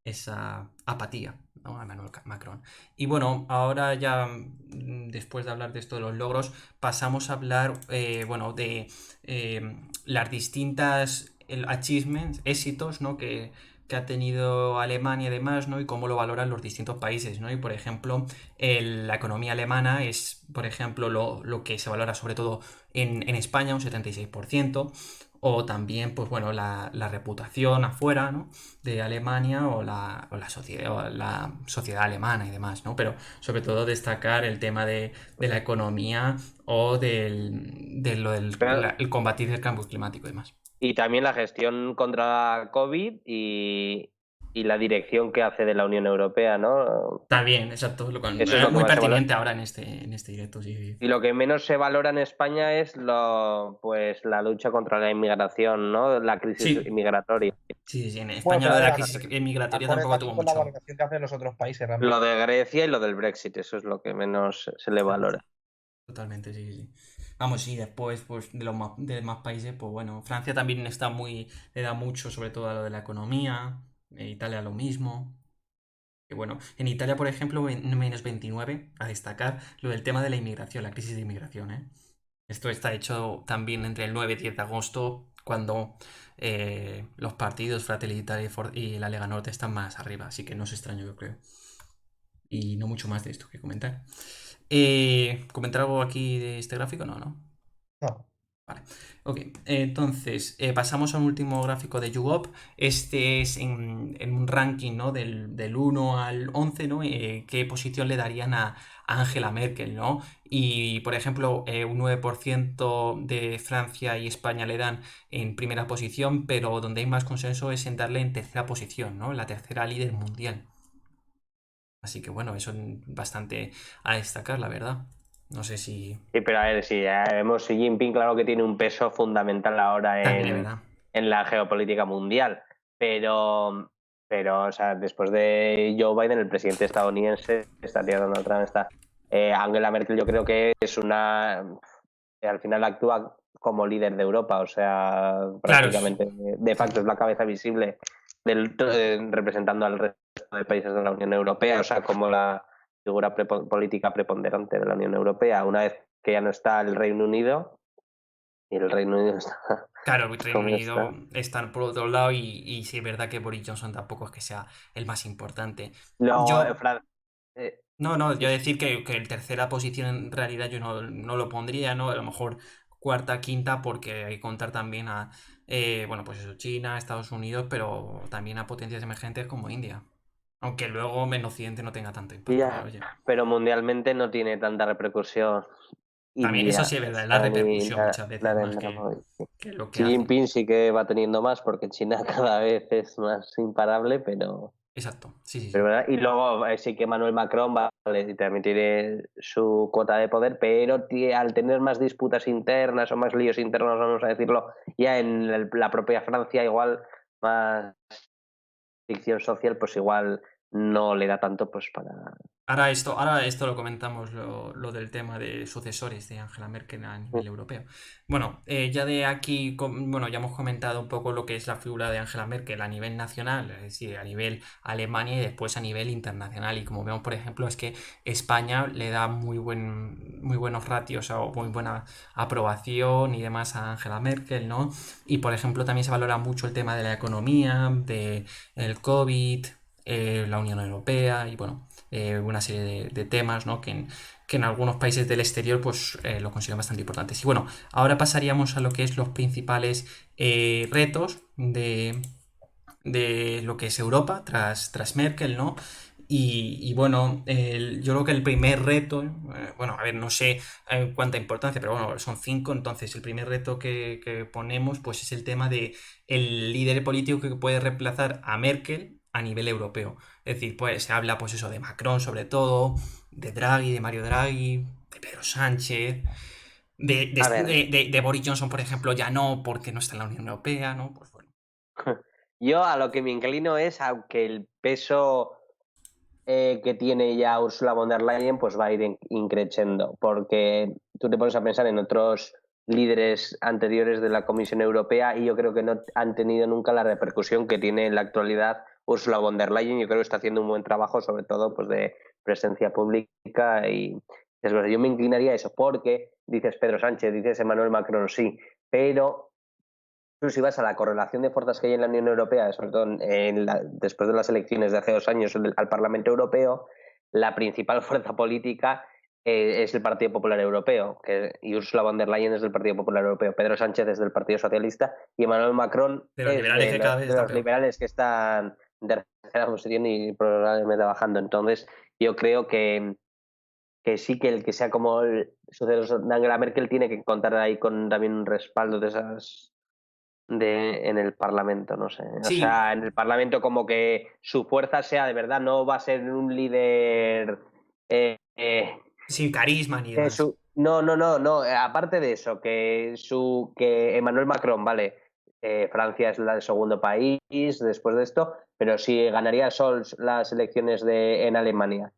esa apatía, ¿no? A Emmanuel Macron. Y bueno, ahora ya después de hablar de esto de los logros, pasamos a hablar, bueno, de las distintas achievements, éxitos, ¿no? Que ha tenido Alemania y demás, ¿no? Y cómo lo valoran los distintos países, ¿no? Y por ejemplo, la economía alemana es, por ejemplo, lo que se valora sobre todo en España, un 76%, o también, pues bueno, la reputación afuera, ¿no? De Alemania o la sociedad alemana y demás, ¿no? Pero sobre todo destacar el tema de la economía o de lo del Pero, el combatir el cambio climático y demás. y también la gestión contra COVID y la dirección que hace de la Unión Europea, ¿no? Está bien, exacto, Eso es lo que muy más se valora. pertinente ahora en este directo, sí, sí. Y lo que menos se valora en España es pues la lucha contra la inmigración, ¿no? La crisis Sí, inmigratoria. sí, sí, en Bueno, España pero lo a de ver, la crisis migratoria acorde tampoco tuvo también con la mucho. valoración que hacen los otros países, realmente. Lo de Grecia y lo del Brexit, eso es lo que menos se le valora. Totalmente, sí, sí. Vamos, y después, pues, de más países, pues bueno, Francia también está le da mucho, sobre todo a lo de la economía, Italia lo mismo. Que bueno, en Italia, por ejemplo, -29, a destacar lo del tema de la inmigración, la crisis de inmigración, ¿eh? Esto está hecho también entre el 9 y 10 de agosto, cuando los partidos Fratelli d'Italia y la Lega Norte están más arriba, así que no es extraño, yo creo. Y no mucho más de esto que comentar. ¿Comentar algo aquí de este gráfico? No, ¿no? No. Vale. Ok, entonces pasamos a un último gráfico de YouGov. Este es en un ranking, ¿no? Del 1 al 11, ¿no? ¿Qué posición le darían a Angela Merkel, ¿no? Y, por ejemplo, un 9% de Francia y España le dan en primera posición, pero donde hay más consenso es en darle en tercera posición, ¿no? La tercera líder mundial. Así que bueno, eso es bastante a destacar, la verdad. No sé si... Sí, pero a ver, sí, ya vemos Xi Jinping, claro que tiene un peso fundamental ahora También es verdad. en la geopolítica mundial, pero, o sea, después de Joe Biden, el presidente estadounidense está tirando otra vez. Angela Merkel yo creo que es al final actúa como líder de Europa, o sea, Claro, prácticamente, de facto es la cabeza visible representando al resto de países de la Unión Europea, o sea, como la figura política preponderante de la Unión Europea. Una vez que ya no está el Reino Unido, y el Reino Unido está Claro, el Reino como Unido está. está por otro lado y sí es verdad que Boris Johnson tampoco es que sea el más importante. Luego, Yo, eh, no, sí, yo sí. decir que en tercera posición en realidad yo no lo pondría, ¿no? A lo mejor cuarta, quinta, porque hay que contar también a, bueno, pues eso, China, Estados Unidos, pero también a potencias emergentes como India. Aunque luego en Occidente no tenga tanto impacto, Ya, oye. pero mundialmente no tiene tanta repercusión. También, eso India sí es verdad, es la está muy repercusión muchas veces más Narendra Modi. que lo que Xi hacen. Jinping sí que va teniendo más porque China cada vez es más imparable, Exacto, sí, sí, pero sí. ¿verdad? Y luego sí que Emmanuel Macron vale, y también tiene su cuota de poder, pero al tener más disputas internas o más líos internos, vamos a decirlo, ya en la propia Francia igual más ficción social, pues igual no le da tanto pues para... Ahora esto lo comentamos, lo del tema de sucesores de Angela Merkel a nivel europeo. Bueno, ya de aquí, bueno, ya hemos comentado un poco lo que es la figura de Angela Merkel a nivel nacional, es decir, a nivel Alemania y después a nivel internacional. Y como vemos, por ejemplo, es que España le da muy buenos ratios o muy buena aprobación y demás a Angela Merkel, ¿no? Y por ejemplo, también se valora mucho el tema de la economía, de el COVID, la Unión Europea y bueno, una serie de temas, ¿no? Que en algunos países del exterior pues lo consideran bastante importantes. Y bueno, ahora pasaríamos a lo que es los principales retos de lo que es Europa tras Merkel, ¿no? Y bueno, yo creo que el primer reto, bueno, a ver, no sé cuánta importancia, pero bueno, son 5, entonces el primer reto que ponemos pues es el tema de el líder político que puede reemplazar a Merkel a nivel europeo. Es decir, pues se habla pues eso de Macron sobre todo, de Draghi, de Mario Draghi, de Pedro Sánchez, A ver, de Boris Johnson, por ejemplo, ya no, porque no está en la Unión Europea, ¿no? Pues bueno. yo a lo que me inclino es, aunque el peso que tiene ya Ursula von der Leyen, pues va a ir increciendo, porque tú te pones a pensar en otros líderes anteriores de la Comisión Europea y yo creo que no han tenido nunca la repercusión que tiene en la actualidad Ursula von der Leyen. Yo creo que está haciendo un buen trabajo, sobre todo pues de presencia pública y yo me inclinaría a eso, porque dices Pedro Sánchez, dices Emmanuel Macron, sí, pero tú si vas a la correlación de fuerzas que hay en la Unión Europea, sobre todo después de las elecciones de hace 2 años al Parlamento Europeo, la principal fuerza política es el Partido Popular Europeo, y Ursula von der Leyen es del Partido Popular Europeo, Pedro Sánchez es del Partido Socialista y Emmanuel Macron De los es liberales que cada vez de está los peor. liberales que están de tercera posición y probablemente bajando. Entonces, yo creo que sí que el que sea como el sucesor de Angela Merkel tiene que contar ahí con también un respaldo de esas en el Parlamento, no sé. O Sí, sea, en el Parlamento como que su fuerza sea de verdad, no va a ser un líder sin carisma ni demás. no. Aparte de eso, que Emmanuel Macron, vale, Francia es el segundo país después de esto, pero si ganaría Scholz las elecciones en Alemania,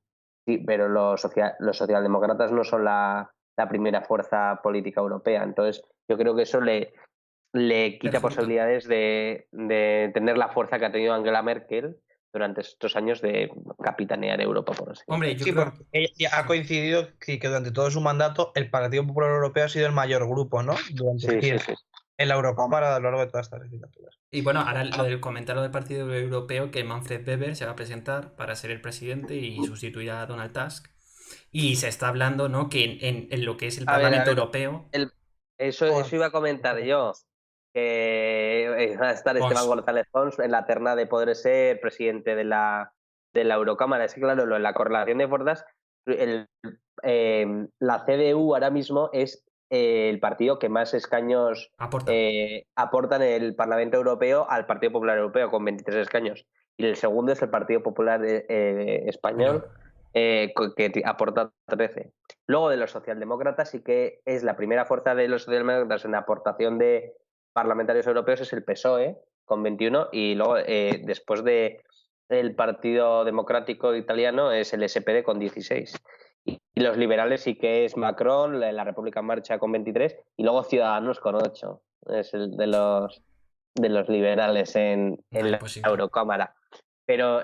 sí, pero los socialdemócratas no son la primera fuerza política europea. Entonces, yo creo que eso le quita Perjudica. posibilidades de tener la fuerza que ha tenido Angela Merkel durante estos años de capitanear Europa, por así Hombre, decirlo. yo Sí, creo. porque ella ha Sí, coincidido que durante todo su mandato el Partido Popular Europeo ha sido el mayor grupo, ¿no? Durante Sí, sí, gira sí. en la Eurocámara a lo largo de todas estas legislaturas. y bueno, ahora lo del comentario del Partido Europeo que Manfred Weber se va a presentar para ser el presidente y sustituir a Donald Tusk. Y se está hablando, ¿no? Que en lo que es el A Parlamento ver, Europeo. eso iba a comentar yo, que va a estar Esteban Pons. González Pons en la terna de poder ser presidente de la Eurocámara. Es que, claro, en la correlación de fuerzas, el, la CDU ahora mismo es el partido que más escaños Aporta. aporta en el Parlamento Europeo al Partido Popular Europeo, con 23 escaños. Y el segundo es el Partido Popular Español, Español. que aporta 13. Luego de los socialdemócratas sí que es la primera fuerza de los socialdemócratas en aportación de parlamentarios europeos es el PSOE con 21 y luego después de el Partido Democrático Italiano es el SPD con 16. Y los liberales sí que es Macron, la República en Marcha con 23 y luego Ciudadanos con 8. Es el de los liberales No, en la imposible. Eurocámara. Pero,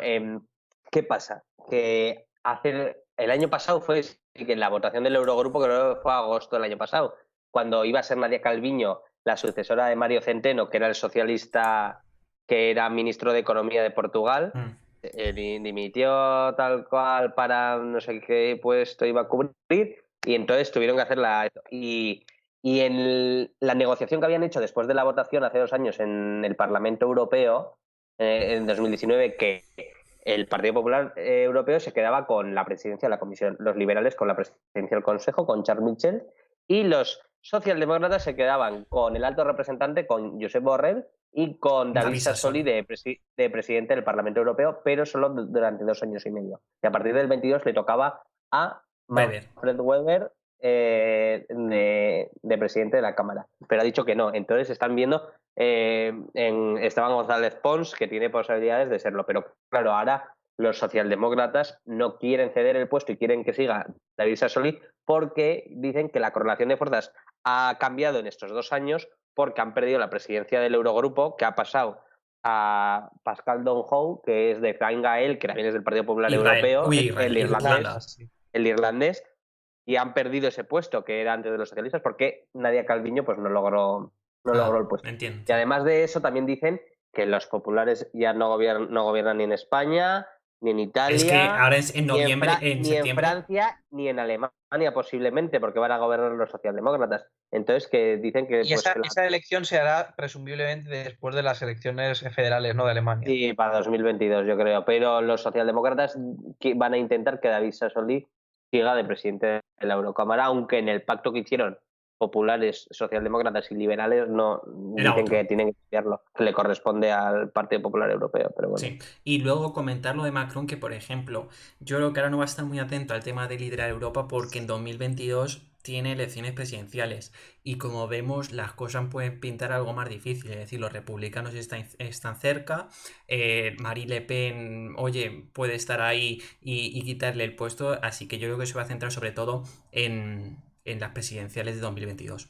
¿qué pasa? Que hacer el año pasado fue que la votación del Eurogrupo, creo que fue agosto del año pasado, cuando iba a ser Nadia Calviño la sucesora de Mario Centeno, que era el socialista que era ministro de Economía de Portugal, dimitió tal cual para no sé qué puesto iba a cubrir, y entonces tuvieron que hacer y en la negociación que habían hecho después de la votación hace 2 años en el Parlamento Europeo, en 2019, que el Partido Popular Europeo se quedaba con la presidencia de la Comisión, los liberales con la presidencia del Consejo, con Charles Michel, y los socialdemócratas se quedaban con el alto representante, con Josep Borrell, y con David Sassoli de presidente del Parlamento Europeo, pero solo durante 2 años y medio. Y a partir del 22 le tocaba a Manfred Weber de presidente de la Cámara. Pero ha dicho que no. Entonces están viendo en Esteban González Pons, que tiene posibilidades de serlo. Pero claro, ahora los socialdemócratas no quieren ceder el puesto y quieren que siga David Sassoli porque dicen que la correlación de fuerzas ha cambiado en estos 2 años porque han perdido la presidencia del Eurogrupo, que ha pasado a Pascal Donhow, que es de Fine Gael, que también es del Partido Popular Europeo, el irlandés, y han perdido ese puesto que era antes de los socialistas porque Nadia Calviño pues no logró el puesto. Entiendo. Y además de eso también dicen que los populares ya no gobiernan ni en España, ni en Italia, es que ahora es en noviembre, ni en Francia, ni en Alemania posiblemente, porque van a gobernar los socialdemócratas. Entonces que dicen que... Y esa elección se hará presumiblemente después de las elecciones federales, ¿no?, de Alemania. Sí, para 2022 yo creo, pero los socialdemócratas van a intentar que David Sassoli siga de presidente de la Eurocámara, aunque en el pacto que hicieron populares, socialdemócratas y liberales no dicen que tienen que cambiarlo, que le corresponde al Partido Popular Europeo, pero bueno. Sí, y luego comentar lo de Macron, que por ejemplo, yo creo que ahora no va a estar muy atento al tema de liderar Europa porque en 2022 tiene elecciones presidenciales y como vemos las cosas pueden pintar algo más difícil, es decir, los republicanos están cerca, Marine Le Pen, oye, puede estar ahí y quitarle el puesto, así que yo creo que se va a centrar sobre todo en las presidenciales de 2022.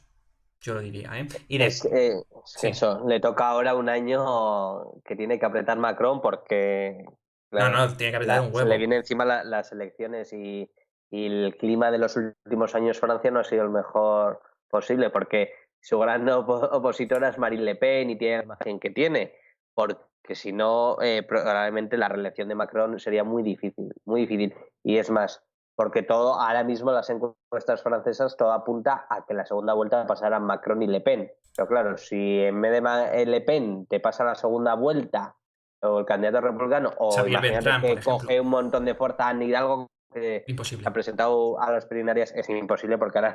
Yo lo diría, ¿eh? Y eso, le toca ahora un año que tiene que apretar Macron porque... Claro, no, tiene que apretar un huevo. Se le viene encima las elecciones y el clima de los últimos años Francia no ha sido el mejor posible porque su gran opositora es Marine Le Pen y tiene la imagen que tiene, porque si no, probablemente la reelección de Macron sería muy difícil. Y es más, porque todo ahora mismo las encuestas francesas todo apunta a que la segunda vuelta pasarán Macron y Le Pen. Pero claro, si en vez de Le Pen te pasa la segunda vuelta o el candidato republicano o imagínate que coge un montón de fuerza Anne Hidalgo que imposible. ha presentado a las primarias, es imposible porque ahora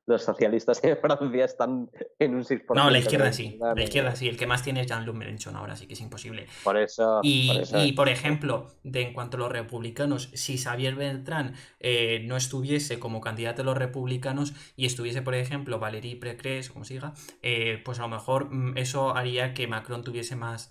los socialistas de Francia están en un 6%. No, la izquierda sí, el que más tiene es Jean-Luc Mélenchon ahora, sí que es imposible. Por eso... Y por ejemplo, en cuanto a los republicanos, si Xavier Bertrand no estuviese como candidato de los republicanos y estuviese, por ejemplo, Valérie Pécresse, como se diga, pues a lo mejor eso haría que Macron tuviese más...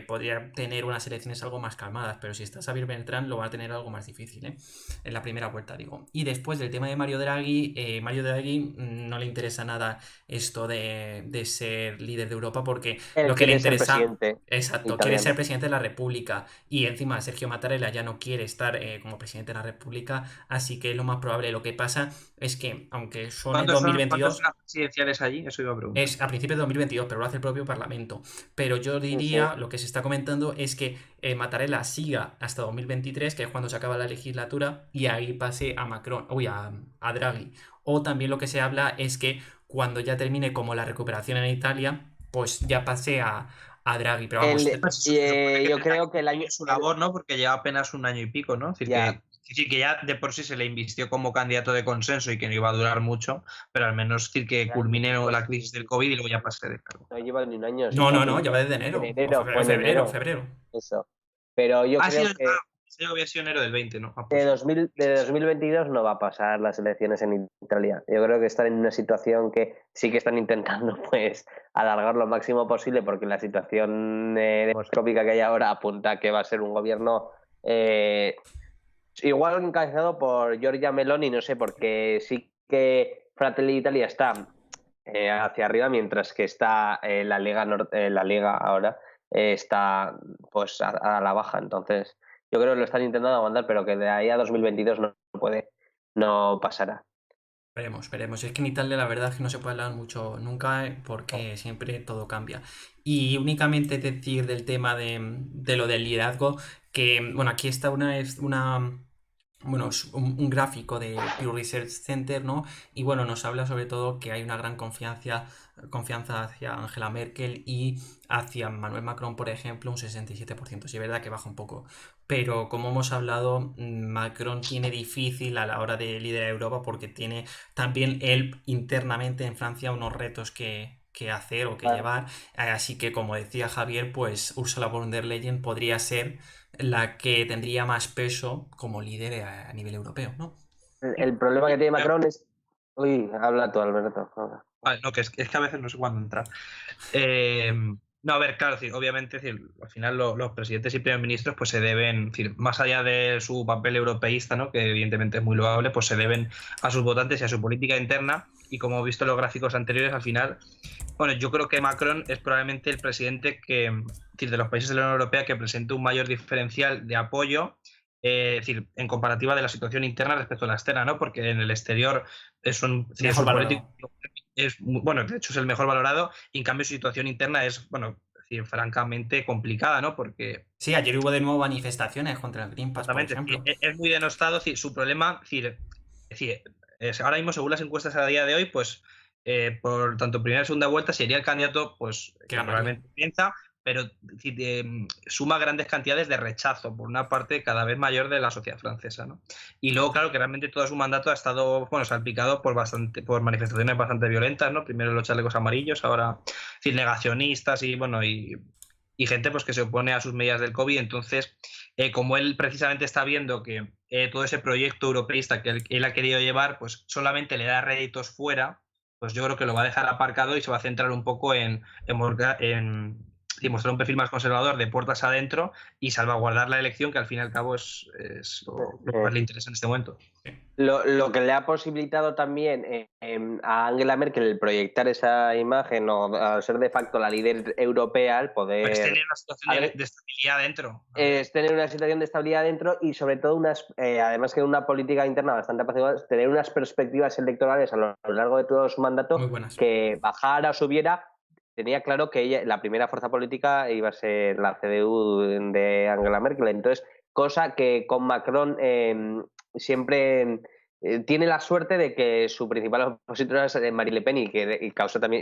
podría tener unas elecciones algo más calmadas, pero si está Xavier Bertrand lo va a tener algo más difícil, en la primera vuelta, digo. Y después del tema de Mario Draghi no le interesa nada esto de ser líder de Europa porque lo que le interesa... Exacto, quiere ser presidente de la República y encima Sergio Mattarella ya no quiere estar como presidente de la República, así que lo más probable, lo que pasa es que aunque son en 2022... ¿Cuántas son las presidenciales allí? Eso iba a preguntar. Es a principios de 2022, pero lo hace el propio Parlamento. Pero yo diría, lo que se está comentando es que Mattarella siga hasta 2023, que es cuando se acaba la legislatura, y ahí pase a Macron, a Draghi. O también lo que se habla es que cuando ya termine como la recuperación en Italia, pues ya pase a Draghi. Pero vamos, yo creo que el año... Su labor, ¿no? Porque lleva apenas un año y pico, ¿no? Es decir, que ya de por sí se le invistió como candidato de consenso y que no iba a durar mucho, pero al menos decir que culmine la crisis del COVID y luego ya pase de cargo. No lleva ni un año. No, lleva desde enero. Febrero. Eso. Pero yo creo que... Yo había sido enero del 20, ¿no? De 2022 no va a pasar las elecciones en Italia. Yo creo que están en una situación que sí que están intentando pues alargar lo máximo posible porque la situación demoscópica que hay ahora apunta a que va a ser un gobierno igual encabezado por Giorgia Meloni, no sé, porque sí que Fratelli d'Italia está hacia arriba mientras que está la Lega ahora está pues a la baja. Entonces yo creo que lo están intentando aguantar, pero que de ahí a 2022 no pasará. Veremos. Es que en Italia la verdad es que no se puede hablar mucho nunca porque siempre todo cambia. Y únicamente decir del tema de lo del liderazgo, que bueno, aquí está es un gráfico de Pew Research Center, ¿no? Y bueno, nos habla sobre todo que hay una gran confianza hacia Angela Merkel y hacia Emmanuel Macron, por ejemplo, un 67%. Sí, es verdad que baja un poco. Pero como hemos hablado, Macron tiene difícil a la hora de liderar Europa porque tiene también él internamente en Francia unos retos que hacer o que llevar. Así que, como decía Javier, pues Ursula von der Leyen podría ser la que tendría más peso como líder a nivel europeo, ¿no? El problema que tiene Macron es... Uy, habla tú, Alberto. Habla. Vale, no, que es que a veces no sé cuándo entrar. No, a ver, claro, es decir, obviamente, es decir, al final los presidentes y primeros ministros pues se deben, es decir, más allá de su papel europeísta, ¿no? Que evidentemente es muy loable, pues se deben a sus votantes y a su política interna. Y como he visto en los gráficos anteriores, al final, bueno, yo creo que Macron es probablemente el presidente que, es decir, de los países de la Unión Europea que presenta un mayor diferencial de apoyo, es decir, en comparativa de la situación interna respecto a la externa, ¿no? Porque en el exterior es un, es Mejor un político, valorado. bueno, de hecho es el mejor valorado, y en cambio su situación interna es, bueno, es decir, francamente complicada, ¿no? Porque Sí, ayer hubo de nuevo manifestaciones contra el Green Pass, por exactamente, ejemplo. es muy denostado, es decir, su problema, es decir, ahora mismo según las encuestas a día de hoy, pues por tanto primera y segunda vuelta sería el candidato pues Que que ganaría. probablemente piensa, pero es decir, suma grandes cantidades de rechazo por una parte cada vez mayor de la sociedad francesa, ¿no? Y luego, claro, que realmente todo su mandato ha estado, bueno, salpicado por manifestaciones bastante violentas, ¿no? Primero los chalecos amarillos, ahora, es decir, negacionistas y, bueno, y gente pues que se opone a sus medidas del COVID. Entonces, como él precisamente está viendo que todo ese proyecto europeísta que él ha querido llevar, pues solamente le da réditos fuera, pues yo creo que lo va a dejar aparcado y se va a centrar un poco en mostrar un perfil más conservador de puertas adentro y salvaguardar la elección, que al fin y al cabo es lo que más le interesa en este momento. Lo que le ha posibilitado también a Angela Merkel el proyectar esa imagen o al ser de facto la líder europea, el Pues poder tener una situación de estabilidad dentro. es tener una situación de estabilidad dentro y sobre todo además que una política interna bastante apacible, tener unas perspectivas electorales a lo largo de todo su mandato Muy buenas. que bajara o subiera. Tenía claro que ella, la primera fuerza política iba a ser la CDU de Angela Merkel. Entonces, cosa que con Macron siempre tiene la suerte de que su principal opositora es Marine Le Pen y que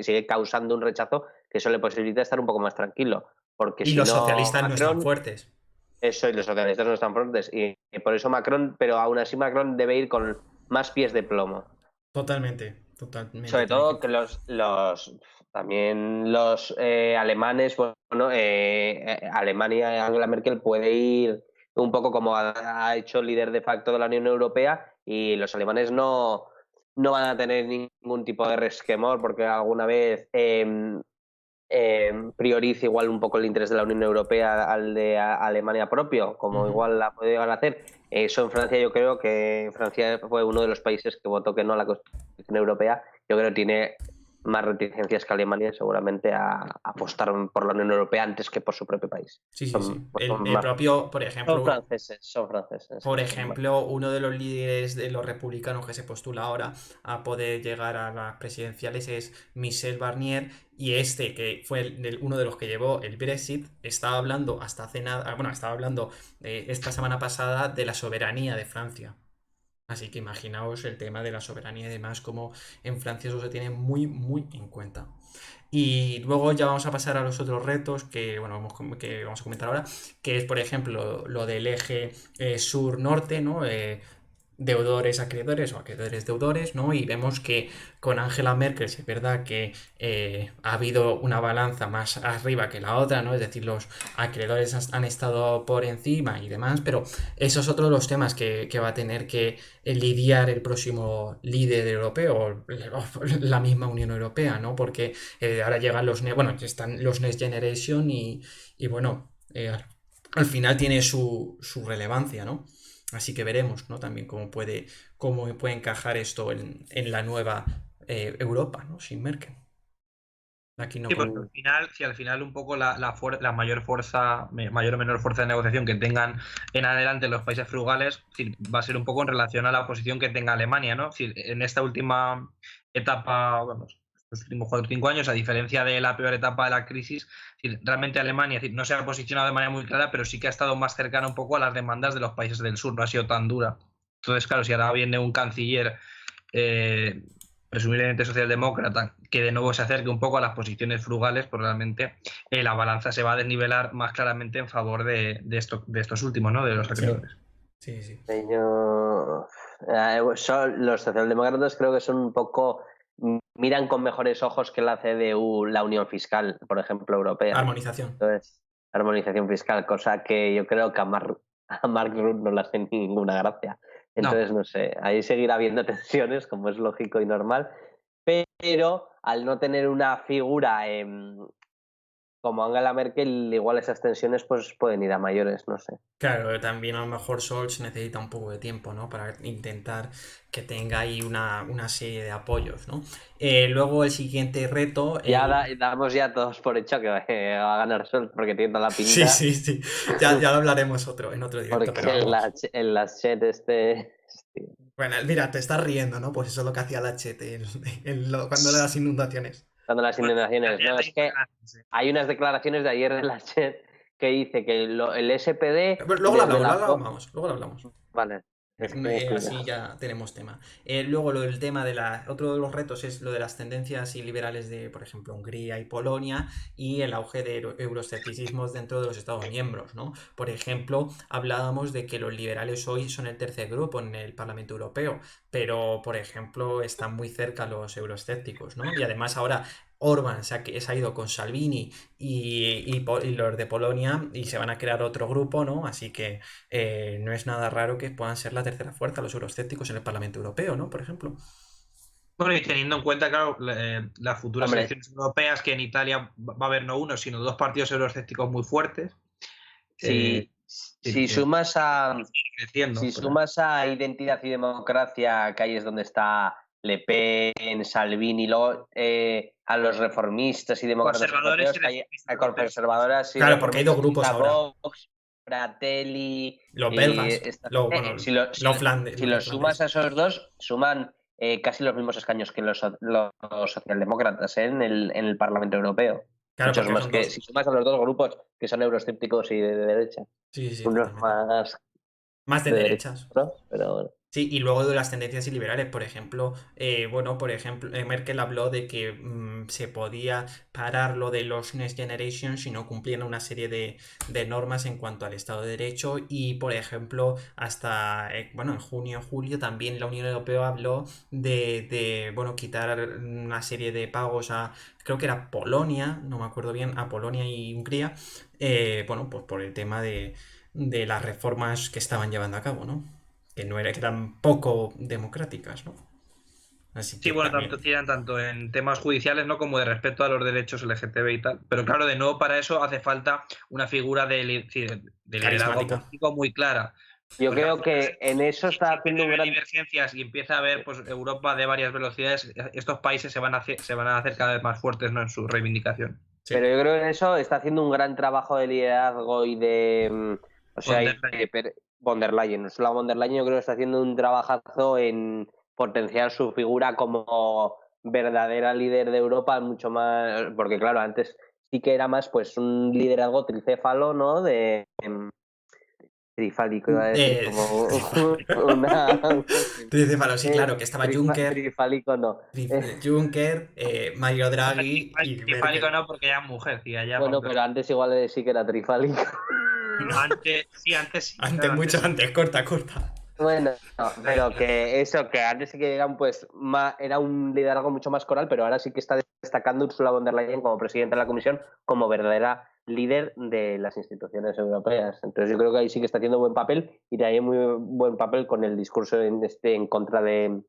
sigue causando un rechazo que eso le posibilita estar un poco más tranquilo. Porque Y si los no, socialistas no están Macron, fuertes. eso y los socialistas no están fuertes. Y por eso Macron, pero aún así Macron debe ir con más pies de plomo. Totalmente. Sobre Tiene que... todo que también los alemanes, bueno, Alemania, Angela Merkel puede ir un poco como ha hecho líder de facto de la Unión Europea y los alemanes no van a tener ningún tipo de resquemor porque alguna vez priorice igual un poco el interés de la Unión Europea al de Alemania propio, como igual la puede llegar a hacer. Eso en Francia, yo creo que Francia fue uno de los países que votó que no a la Constitución Europea. Yo creo que tiene más reticencias que Alemania seguramente a apostar por la Unión Europea antes que por su propio país. Sí. Pues El propio, por ejemplo, son franceses. Por ejemplo, uno de los líderes de los republicanos que se postula ahora a poder llegar a las presidenciales es Michel Barnier, y este, que fue uno de los que llevó el Brexit, estaba hablando hasta hace nada, bueno, estaba hablando esta semana pasada de la soberanía de Francia. Así que imaginaos el tema de la soberanía y demás, como en Francia eso se tiene muy en cuenta. Y luego ya vamos a pasar a los otros retos que, bueno, que vamos a comentar ahora, que es, por ejemplo, lo del eje sur-norte, ¿no? Deudores acreedores o acreedores deudores, ¿no? Y vemos que con Angela Merkel sí es verdad que ha habido una balanza más arriba que la otra, ¿no? Es decir, los acreedores han estado por encima y demás, pero esos son otros los temas que va a tener que lidiar el próximo líder europeo, o la misma Unión Europea, ¿no? Porque ahora llegan bueno, están los Next Generation y bueno, al final tiene su relevancia, ¿no? Así que veremos, ¿no? También cómo puede encajar esto en la nueva Europa, ¿no? Sin Merkel. Aquí no Sí, pues con... al final, si al final un poco la mayor fuerza, mayor o menor fuerza de negociación que tengan en adelante los países frugales, sí, va a ser un poco en relación a la posición que tenga Alemania, ¿no? Si en esta última etapa, vamos, los últimos 4 o 5 años, a diferencia de la peor etapa de la crisis, si realmente Alemania no se ha posicionado de manera muy clara, pero sí que ha estado más cercana un poco a las demandas de los países del sur, no ha sido tan dura. Entonces, claro, si ahora viene un canciller eh, presumiblemente socialdemócrata, que de nuevo se acerque un poco a las posiciones frugales, pues realmente la balanza se va a desnivelar más claramente en favor de estos últimos, ¿no? De los acreedores. Sí, sí. Los socialdemócratas creo que son un poco, miran con mejores ojos que la CDU, la unión fiscal, por ejemplo, europea. Armonización. Entonces, armonización fiscal, cosa que yo creo que a Mark Rutte no le hace ninguna gracia. Entonces, no sé, ahí seguirá habiendo tensiones, como es lógico y normal, pero al no tener una figura como Angela Merkel, igual esas tensiones pues pueden ir a mayores, no sé. Claro, también a lo mejor Scholz necesita un poco de tiempo, ¿no? Para intentar que tenga ahí una serie de apoyos, ¿no? Luego el siguiente reto... Ya damos ya todos por hecho que va a ganar Scholz porque tiene toda la Sí, pinta. sí, sí. Ya lo hablaremos en otro directo, Porque pero vamos. en la chat Bueno, mira, te estás riendo, ¿no? Pues eso es lo que hacía la Chete cuando las inundaciones. Cuando las inundaciones. Ya No, te es que hay unas declaraciones de ayer de la chat que dice que el SPD Luego lo desde hablamos, la... luego lo hablamos. Vale. Es que, Así ya tenemos tema. Luego lo del tema otro de los retos es lo de las tendencias liberales de, por ejemplo, Hungría y Polonia y el auge de euroescepticismos dentro de los Estados miembros, ¿no? Por ejemplo, hablábamos de que los liberales hoy son el tercer grupo en el Parlamento Europeo, pero, por ejemplo, están muy cerca los euroescépticos, ¿no? Y además ahora Orbán se ha ido con Salvini y los de Polonia y se van a crear otro grupo, ¿no? Así que no es nada raro que puedan ser la tercera fuerza los euroscépticos en el Parlamento Europeo, ¿no? Por ejemplo. Bueno, y teniendo en cuenta, claro, las futuras Hombre. elecciones europeas, que en Italia va a haber no uno, sino dos partidos euroescépticos muy fuertes. Si sumas a... creciendo. Si sumas a Identidad y Democracia, que ahí es donde está Le Pen, Salvini, y luego a los reformistas y demócratas Conservadores europeos, conservadoras y claro, porque hay dos grupos a ahora. Vox, Fratelli Los y belgas. si los sumas a esos dos, suman casi los mismos escaños que los socialdemócratas en el Parlamento Europeo. Claro, Muchos porque más son que dos. si sumas a los dos grupos que son euroescépticos y de derecha. Sí, sí, Unos totalmente. más Más de de derecha, derechas. ¿no? Pero bueno. Sí, y luego de las tendencias liberales, por ejemplo, Merkel habló de que se podía parar lo de los Next Generation si no cumplían una serie de normas en cuanto al Estado de Derecho y, por ejemplo, hasta, en junio, julio también la Unión Europea habló de quitar una serie de pagos creo que era Polonia, no me acuerdo bien, a Polonia y Hungría, pues por el tema de las reformas que estaban llevando a cabo, ¿no? Que eran poco democráticas, ¿no? Así Sí, que bueno, también... tiran tanto en temas judiciales, ¿no? Como de respeto a los derechos LGTB y tal. Pero claro, de nuevo para eso hace falta una figura de liderazgo Carismática. político muy clara. Yo Porque creo que en eso si está empieza haciendo a un haber gran... divergencias y empieza a haber pues, Europa de varias velocidades, estos países se van a hacer cada vez más fuertes, ¿no? En su reivindicación. Sí. Pero yo creo que en eso está haciendo un gran trabajo de liderazgo y de... O sea, von der Leyen. No solo von der Leyen, yo creo que está haciendo un trabajazo en potenciar su figura como verdadera líder de Europa, mucho más... Porque claro, antes sí que era más pues un liderazgo tricéfalo, ¿no? De... Trifálico, iba a decir, como una... Tricéfalo, sí, claro, que estaba Juncker, Trifálico no. Mario Draghi y Trifálico Merkel. no, porque ya es mujer, tía. Ya Bueno, pero antes igual sí que era trifálico. Antes sí. Antes, Claro, mucho antes, corta. Bueno, pero que antes sí que eran pues era un liderazgo mucho más coral, pero ahora sí que está destacando Ursula von der Leyen como presidenta de la Comisión como verdadera líder de las instituciones europeas. Entonces yo creo que ahí sí que está haciendo buen papel y también muy buen papel con el discurso en contra de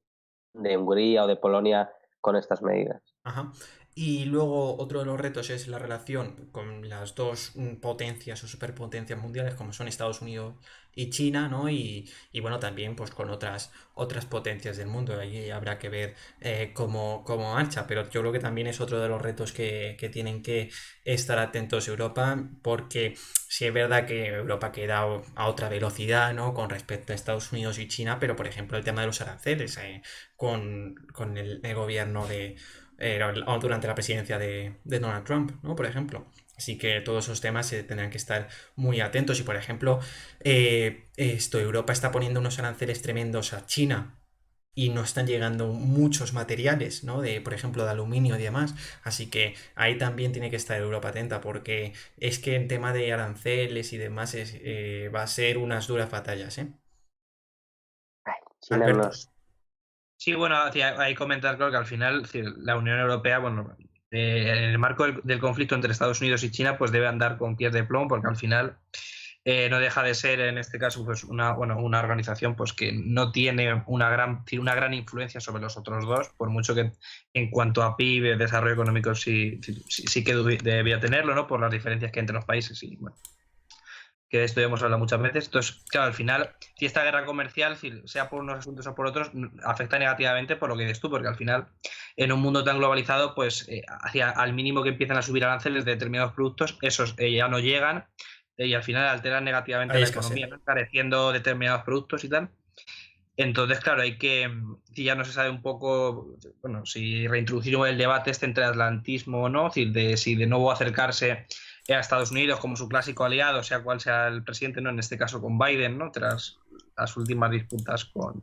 Hungría o de Polonia con estas medidas. Ajá. Y luego otro de los retos es la relación con las dos potencias o superpotencias mundiales como son Estados Unidos y China, ¿no? Y bueno, también pues con otras potencias del mundo. Allí habrá que ver cómo marcha, pero yo creo que también es otro de los retos que tienen que estar atentos Europa, porque sí es verdad que Europa queda a otra velocidad, ¿no? Con respecto a Estados Unidos y China, pero por ejemplo el tema de los aranceles con el gobierno durante la presidencia de Donald Trump, ¿no? Por ejemplo. Así que todos esos temas se tendrán que estar muy atentos. Y por ejemplo, Europa está poniendo unos aranceles tremendos a China y no están llegando muchos materiales, ¿no? Por ejemplo, de aluminio y demás. Así que ahí también tiene que estar Europa atenta, porque es que en tema de aranceles y demás va a ser unas duras batallas, ¿eh? China Alberto. nos... Sí, bueno, hay que comentar, claro, que al final la Unión Europea, bueno, en el marco del conflicto entre Estados Unidos y China, pues debe andar con pies de plomo, porque al final no deja de ser, en este caso, pues una organización pues que no tiene una gran influencia sobre los otros dos, por mucho que en cuanto a PIB, desarrollo económico, sí que debía tenerlo, ¿no? Por las diferencias que hay entre los países y bueno, que de esto ya hemos hablado muchas veces. Entonces, claro, al final, si esta guerra comercial, sea por unos asuntos o por otros, afecta negativamente por lo que dices tú, porque al final, en un mundo tan globalizado, pues al mínimo que empiezan a subir aranceles de determinados productos, esos ya no llegan y al final alteran negativamente Hay la escasez. economía, ¿no? Encareciendo determinados productos y tal. Entonces, claro, si ya no se sabe un poco, bueno, si reintroducir el debate entre atlantismo o no, es decir, si de nuevo acercarse a Estados Unidos como su clásico aliado, sea cual sea el presidente, ¿no? En este caso con Biden, ¿no? Tras las últimas disputas con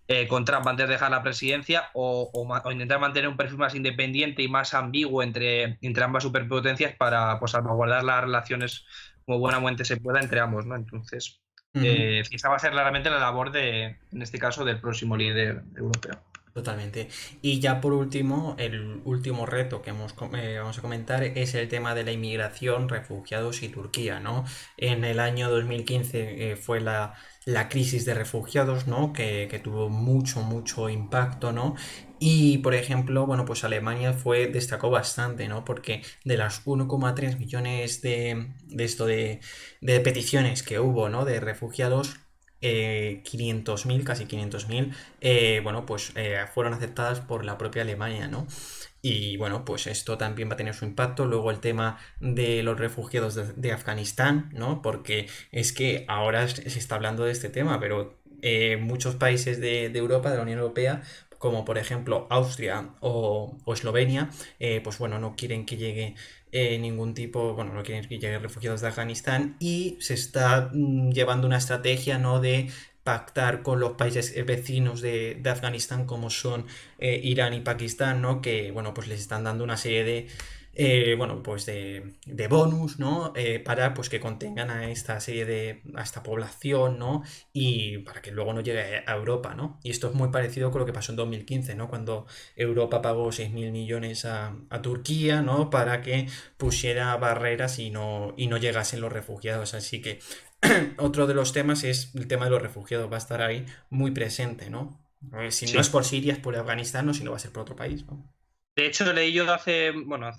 Trump antes de dejar la presidencia, o intentar mantener un perfil más independiente y más ambiguo entre ambas superpotencias para pues, salvaguardar las relaciones como buenamente se pueda entre ambos, ¿no? Entonces, esa va a ser claramente la labor en este caso, del próximo líder europeo. Totalmente. Y ya por último, el último reto que vamos a comentar es el tema de la inmigración, refugiados y Turquía, ¿no? En el año 2015 fue la crisis de refugiados, ¿no? Que tuvo mucho impacto, ¿no? Y por ejemplo, bueno, pues Alemania destacó bastante, ¿no? Porque de las 1,3 millones de peticiones que hubo, ¿no? De refugiados, 500.000, casi 500.000, bueno, pues fueron aceptadas por la propia Alemania, ¿no? Y bueno, pues esto también va a tener su impacto. Luego el tema de los refugiados de Afganistán, ¿no? Porque es que ahora se está hablando de este tema, pero muchos países de Europa, de la Unión Europea, como por ejemplo Austria o Eslovenia, pues bueno, no quieren que llegue ningún tipo, bueno, no quieren que lleguen refugiados de Afganistán y se está llevando una estrategia, ¿no? De pactar con los países vecinos de Afganistán como son Irán y Pakistán, ¿no? Que, bueno, pues les están dando una serie bueno, pues de bonus, ¿no? Para pues que contengan a esta a esta población, ¿no? Y para que luego no llegue a Europa, ¿no? Y esto es muy parecido con lo que pasó en 2015, ¿no? Cuando Europa pagó 6.000 millones a Turquía, ¿no? Para que pusiera barreras y no llegasen los refugiados. Así que otro de los temas es el tema de los refugiados. Va a estar ahí muy presente, ¿no? Si no es por Siria, es por Afganistán, no, si no va a ser por otro país, ¿no? De hecho, leí yo hace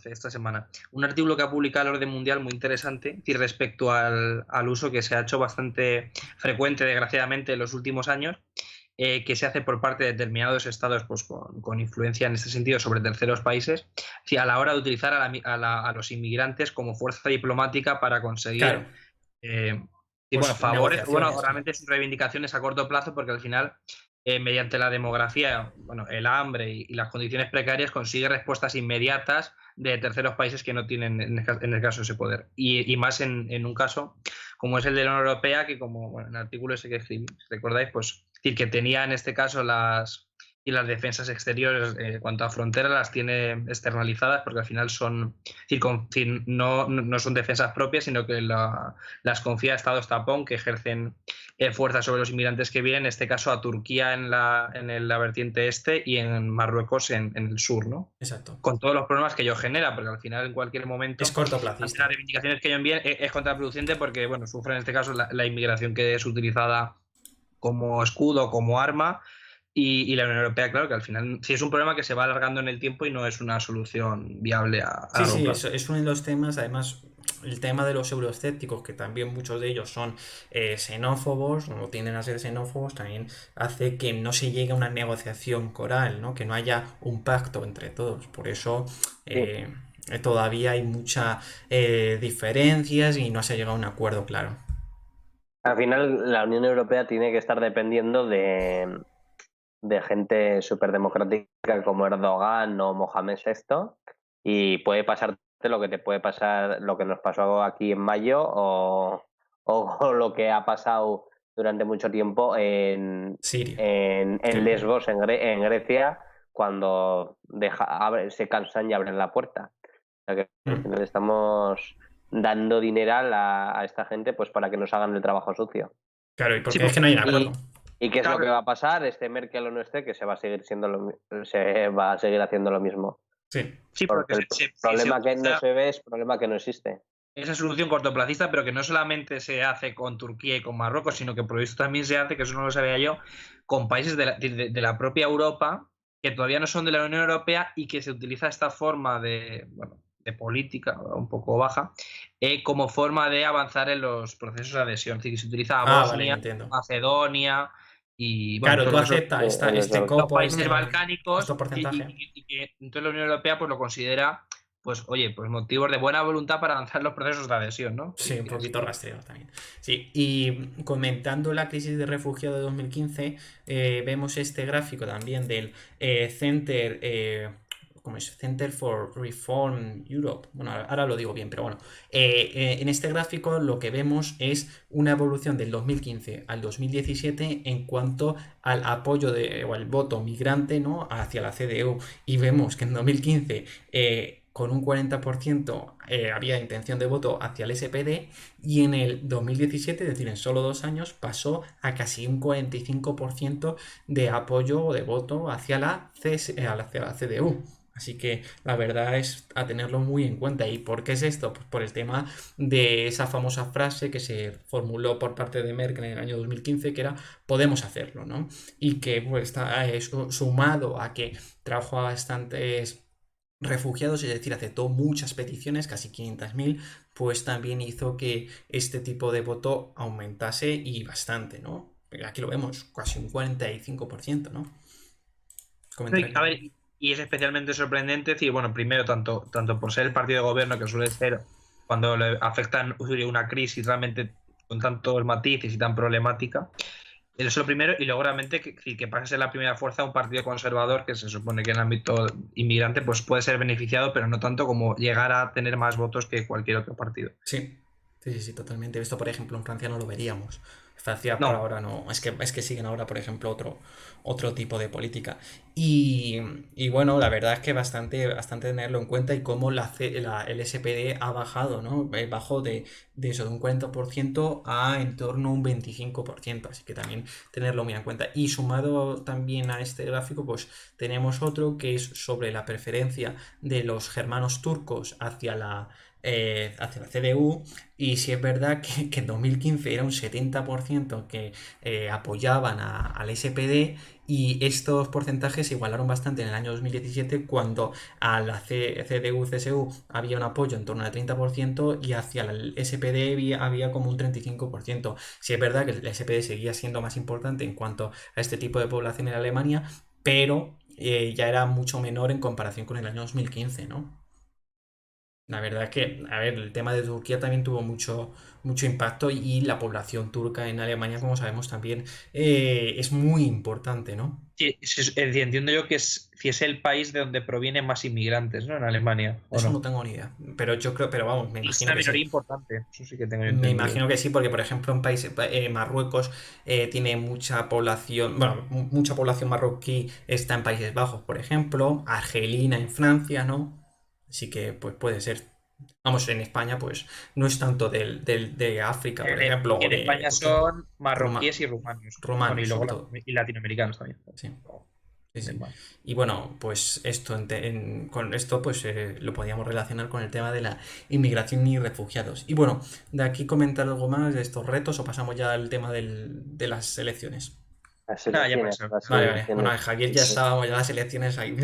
esta semana un artículo que ha publicado el Orden Mundial muy interesante y respecto al uso que se ha hecho bastante frecuente, desgraciadamente, en los últimos años, que se hace por parte de determinados estados pues, con influencia en este sentido sobre terceros países, a la hora de utilizar a los inmigrantes como fuerza diplomática para conseguir Claro. Pues favores, negociaciones, realmente sus reivindicaciones a corto plazo, porque al final, mediante la demografía, el hambre y las condiciones precarias, consigue respuestas inmediatas de terceros países que no tienen, en el caso, ese poder. Y más en un caso como es el de la Unión Europea, que como en el artículo ese que escribí, si recordáis, pues decir, que tenía en este caso las defensas exteriores en cuanto a fronteras las tiene externalizadas, porque al final no son defensas propias, sino que las confía a estados tapón que ejercen fuerza sobre los inmigrantes que vienen, en este caso a Turquía en la vertiente este y en Marruecos en el sur, ¿no? Exacto. Con todos los problemas que ello genera, porque al final en cualquier momento es cortoplacista. las reivindicaciones que ello envíen es contraproducente, porque bueno, sufre en este caso la inmigración que es utilizada como escudo, como arma, Y la Unión Europea, claro, que al final sí es un problema que se va alargando en el tiempo y no es una solución viable a Sí, largo sí, plazo. es uno de los temas, además, el tema de los euroescépticos, que también muchos de ellos son xenófobos, o tienden a ser xenófobos, también hace que no se llegue a una negociación coral, ¿no? Que no haya un pacto entre todos. Por eso todavía hay muchas diferencias y no se ha llegado a un acuerdo claro. Al final, la Unión Europea tiene que estar dependiendo de gente súper democrática como Erdogan o Mohamed VI, y puede pasarte lo que te puede pasar, lo que nos pasó aquí en mayo, o lo que ha pasado durante mucho tiempo Siria. en Lesbos, en Grecia, cuando se cansan y abren la puerta. O sea que al final estamos dando dinero a esta gente pues para que nos hagan el trabajo sucio. Claro, y porque Sí, es que no hay un acuerdo. ¿Y qué es Claro. lo que va a pasar? Merkel o no esté, que se va a seguir se va a seguir haciendo lo mismo. Sí. Sí, Porque el problema que no se ve es problema que no existe. Esa solución cortoplacista, pero que no solamente se hace con Turquía y con Marruecos, sino que por esto también se hace, que eso no lo sabía yo, con países de la propia Europa, que todavía no son de la Unión Europea y que se utiliza esta forma de política un poco baja, como forma de avanzar en los procesos de adhesión. Es decir, que se utiliza a Vale, Bosnia, entiendo. Macedonia y Claro, todo tú lo que son aceptas este los copo, países este balcánicos porcentaje. y que entonces la Unión Europea pues lo considera pues oye, pues motivos de buena voluntad para avanzar los procesos de adhesión, ¿no? Sí, un poquito rastreo también. Sí, y comentando la crisis de refugiados de 2015, vemos este gráfico también del ¿cómo es? Center for Reform Europe. Bueno, ahora lo digo bien, pero bueno. En este gráfico lo que vemos es una evolución del 2015 al 2017 en cuanto al apoyo o al voto migrante, ¿no? Hacia la CDU. Y vemos que en 2015 con un 40% había intención de voto hacia el SPD, y en el 2017, es decir, en solo 2 años, pasó a casi un 45% de apoyo o de voto hacia hacia la CDU. Así que la verdad es a tenerlo muy en cuenta. ¿Y por qué es esto? Pues por el tema de esa famosa frase que se formuló por parte de Merkel en el año 2015, que era podemos hacerlo, ¿no? Y que pues, está sumado a que trajo a bastantes refugiados, es decir, aceptó muchas peticiones, casi 500.000, pues también hizo que este tipo de voto aumentase y bastante, ¿no? Aquí lo vemos, casi un 45%, ¿no? A ver, y es especialmente sorprendente decir, bueno, primero, tanto por ser el partido de gobierno, que suele ser cuando le afectan una crisis realmente con tantos matices y tan problemática. Eso es lo primero, y luego realmente que pase a ser la primera fuerza un partido conservador que se supone que en el ámbito inmigrante pues puede ser beneficiado, pero no tanto como llegar a tener más votos que cualquier otro partido. Sí, totalmente. Esto, por ejemplo, en Francia no lo veríamos. Francia No. por ahora no. Es que siguen ahora, por ejemplo, otro tipo de política. Y bueno, la verdad es que bastante tenerlo en cuenta, y cómo el SPD ha bajado, ¿no? Bajó de eso, de un 40% a en torno a un 25%. Así que también tenerlo muy en cuenta. Y sumado también a este gráfico, pues tenemos otro que es sobre la preferencia de los germanos turcos hacia la CDU, y si es verdad que en 2015 era un 70% que apoyaban al SPD, y estos porcentajes se igualaron bastante en el año 2017, cuando a la CDU-CSU había un apoyo en torno al 30% y hacia el SPD había como un 35%. Si es verdad que el SPD seguía siendo más importante en cuanto a este tipo de población en Alemania, pero ya era mucho menor en comparación con el año 2015, ¿no? La verdad es que, a ver, el tema de Turquía también tuvo mucho impacto, y la población turca en Alemania, como sabemos también, es muy importante, ¿no? Sí, entiendo yo que es el país de donde provienen más inmigrantes, ¿no? En Alemania. ¿o Eso no? no tengo ni idea, pero yo creo, pero vamos, me Es imagino una que minoría sí. importante, eso sí que tengo Me entendido. imagino que sí, porque por ejemplo en países, Marruecos tiene mucha población, bueno, mucha población marroquí está en Países Bajos, por ejemplo, Argelina en Francia, ¿no? Así que pues puede ser. Vamos, en España pues no es tanto de África, por ejemplo, Y o en de España Turquía. son marroquíes y rumanos. Bueno, y Romanos, luego sobre todo. y latinoamericanos también. Sí. Sí. Y bueno, pues esto con esto pues lo podíamos relacionar con el tema de la inmigración y refugiados. Y bueno, de aquí comentar algo más de estos retos, o pasamos ya al tema de las elecciones. Las ya elecciones, pasó. las Vale, vale. elecciones. Bueno, Javier ya estábamos ya en las elecciones ahí.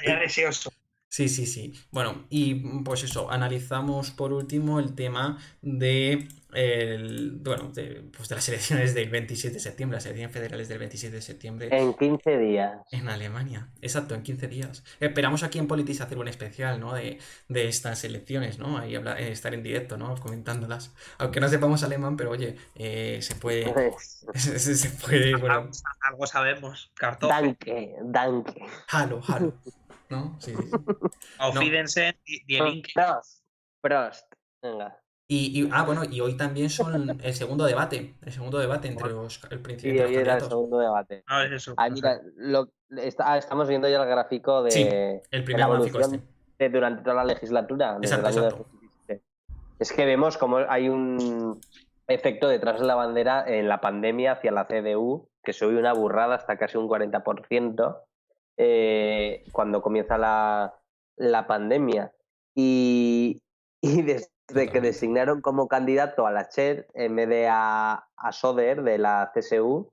Ya deseoso. Sí, sí, sí. Bueno, y pues eso, analizamos por último el tema de, pues de las elecciones del 27 de septiembre, las elecciones federales del 27 de septiembre En 15 días. en Alemania. Exacto, en 15 días. Esperamos aquí en Politis hacer un especial, ¿no? De estas elecciones, ¿no? Ahí estar en directo, ¿no? Comentándolas. Aunque no sepamos alemán, pero oye, se puede, Pues, se puede, bueno, Algo sabemos. Cartofe. danke. halo, halo, ¿no? Sí, sí, sí. Auf No. Wiedersehen, die Linke. Prost. Venga. Bueno, y hoy también son el segundo debate entre Sí, entre los hoy era el candidatos. segundo debate. No, es eso. Ah, no mira, sé. estamos viendo ya el gráfico Sí, de el la primer gráfico evolución durante toda la legislatura, desde el Exacto, año exacto. 2017. Es que vemos como hay un efecto detrás de la bandera en la pandemia hacia la CDU, que sube una burrada hasta casi un 40% cuando comienza la pandemia. Y desde que Totalmente. designaron como candidato a la Chet en vez de a Söder de la CSU,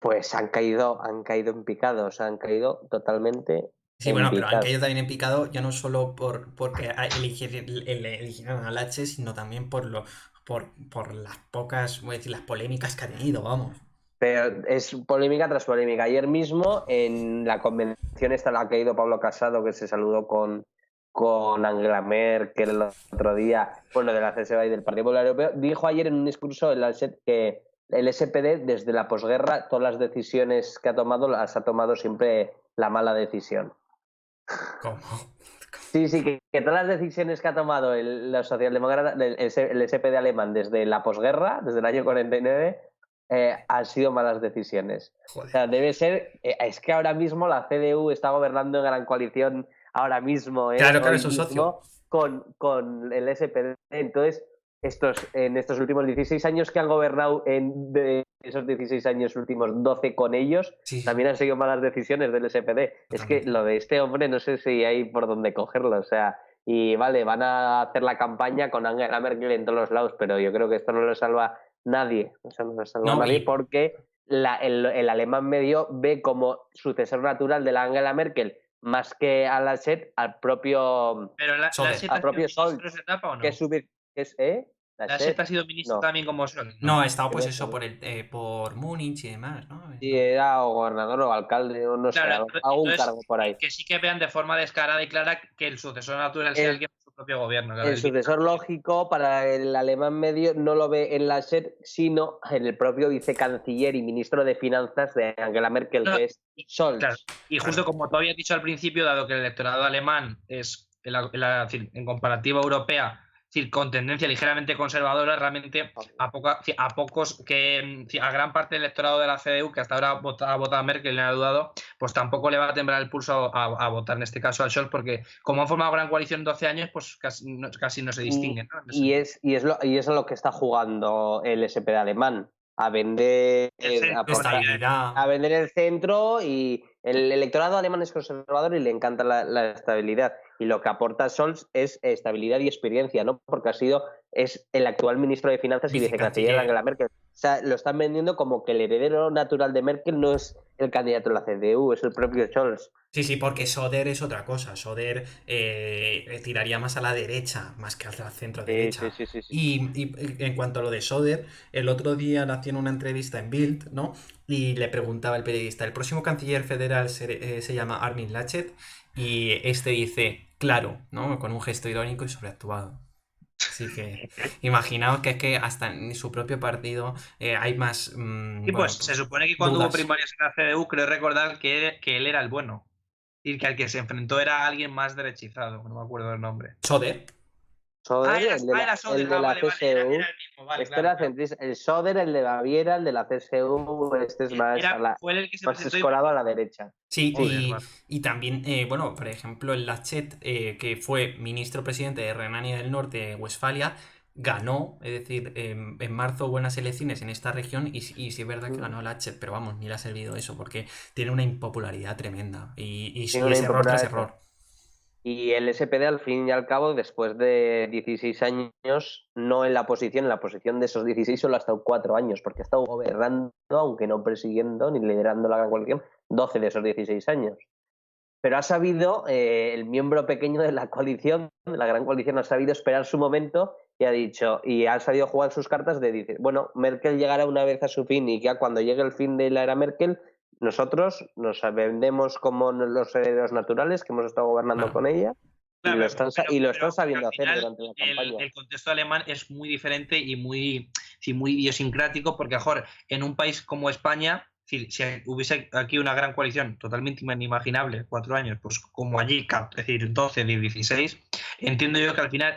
pues han caído en picado, o sea, han caído totalmente Sí, en bueno, pero han picado. caído también en picado ya no solo porque eligieron a Lache, sino también por las pocas, voy a decir, las polémicas que ha tenido, vamos. Pero es polémica tras polémica. Ayer mismo en la convención esta a la que ha ido Pablo Casado, que se saludó con Angela Merkel el otro día, bueno, de la CSU y del Partido Popular Europeo, dijo ayer en un discurso en la SED que el SPD desde la posguerra todas las decisiones que ha tomado las ha tomado siempre la mala decisión. ¿Cómo? Sí, que todas las decisiones que ha tomado los socialdemócratas, el SPD alemán desde la posguerra, desde el año 49, han sido malas decisiones. Joder. O sea, debe ser. Es que ahora mismo la CDU está gobernando en gran coalición, ahora mismo, Claro, hoy es un socio. mismo, con el SPD. Entonces, en estos últimos 16 años que han gobernado, de esos 16 años últimos 12 con ellos, Sí, sí, también han sido malas decisiones del SPD. Es que totalmente. lo de este hombre no sé si hay por dónde cogerlo. O sea, y vale, van a hacer la campaña con Angela Merkel en todos los lados, pero yo creo que esto no lo salva nadie. O sea, no lo salva No, nadie y porque el alemán medio ve como sucesor natural de la Angela Merkel, más que a la SED, al propio, Pero la Söder. SET al ha sido propio ministro Sol, en esa etapa o que no? es la La SED, SET ha sido ministro no, también como Sol. No, No. ha estado que pues no eso sé. por Múnich y demás, ¿no? Si era o gobernador o alcalde o no sé, Claro, algún entonces cargo por ahí. que sí que vean de forma descarada y clara que el sucesor natural sea El, alguien de su propio gobierno. Claro, el sucesor lógico para el alemán medio no lo ve en la SED, sino en el propio vicecanciller y ministro de Finanzas de Angela Merkel, que es Scholz. Claro, y justo como tú habías dicho al principio, dado que el electorado alemán es, en comparativa europea, es decir, con tendencia ligeramente conservadora, realmente a pocos a gran parte del electorado de la CDU, que hasta ahora ha votado a Merkel y le ha dudado, pues tampoco le va a temblar el pulso a votar en este caso al Scholz, porque como han formado gran coalición en 12 años, pues casi no se distinguen, ¿no? Y es a lo que está jugando el SPD alemán, a vender, Estabilidad. a vender el centro, y el electorado alemán es conservador y le encanta la estabilidad. Y lo que aporta Scholz es estabilidad y experiencia, ¿no? Porque es el actual ministro de Finanzas y vicecanciller de Angela Merkel. O sea, lo están vendiendo como que el heredero natural de Merkel no es el candidato de la CDU, es el propio Scholz. Sí, sí, porque Söder es otra cosa. Söder tiraría más a la derecha, más que a la centro derecha. Sí. Y en cuanto a lo de Söder, el otro día le hacían una entrevista en Bild, ¿no? Y le preguntaba el periodista, el próximo canciller federal se llama Armin Laschet, y este dice, claro, ¿no? Con un gesto irónico y sobreactuado. Así que imaginaos que es que hasta en su propio partido hay más Y pues se supone que cuando hubo dudas. primarias en la CDU, creo recordar que él era el bueno. Y que al que se enfrentó era alguien más derechizado, no me acuerdo del nombre. Söder. Söder, Era Söder, el de la vale, CSU. era el mismo, vale, Este claro. era el Söder, el de Baviera, el de la CSU, este es más, Fue el que se más presentó escorado a la derecha. Sí, Joder, vale. y también, bueno, por ejemplo, el Laschet, que fue ministro presidente de Renania del Norte, Westfalia, ganó, es decir, en marzo buenas elecciones en esta región y sí es verdad que ganó Laschet, pero vamos, ni le ha servido eso porque tiene una impopularidad tremenda y Tiene una es error tras impopularidad. error. Y el SPD, al fin y al cabo, después de 16 años, no en la posición de esos 16 solo ha estado 4 años, porque ha estado gobernando, aunque no persiguiendo ni liderando la gran coalición, 12 de esos 16 años. Pero ha sabido, el miembro pequeño de la coalición, de la gran coalición, ha sabido esperar su momento y ha dicho, y ha sabido jugar sus cartas de decir, bueno, Merkel llegará una vez a su fin y ya cuando llegue el fin de la era Merkel, nosotros nos vendemos como los herederos naturales que hemos estado gobernando con ella. Claro, y lo están pero sabiendo al hacer final durante la campaña. el contexto alemán es muy diferente y muy idiosincrático, porque mejor en un país como España, si hubiese aquí una gran coalición totalmente inimaginable, 4 años, pues como allí, es decir, 12 de 16, entiendo yo que al final,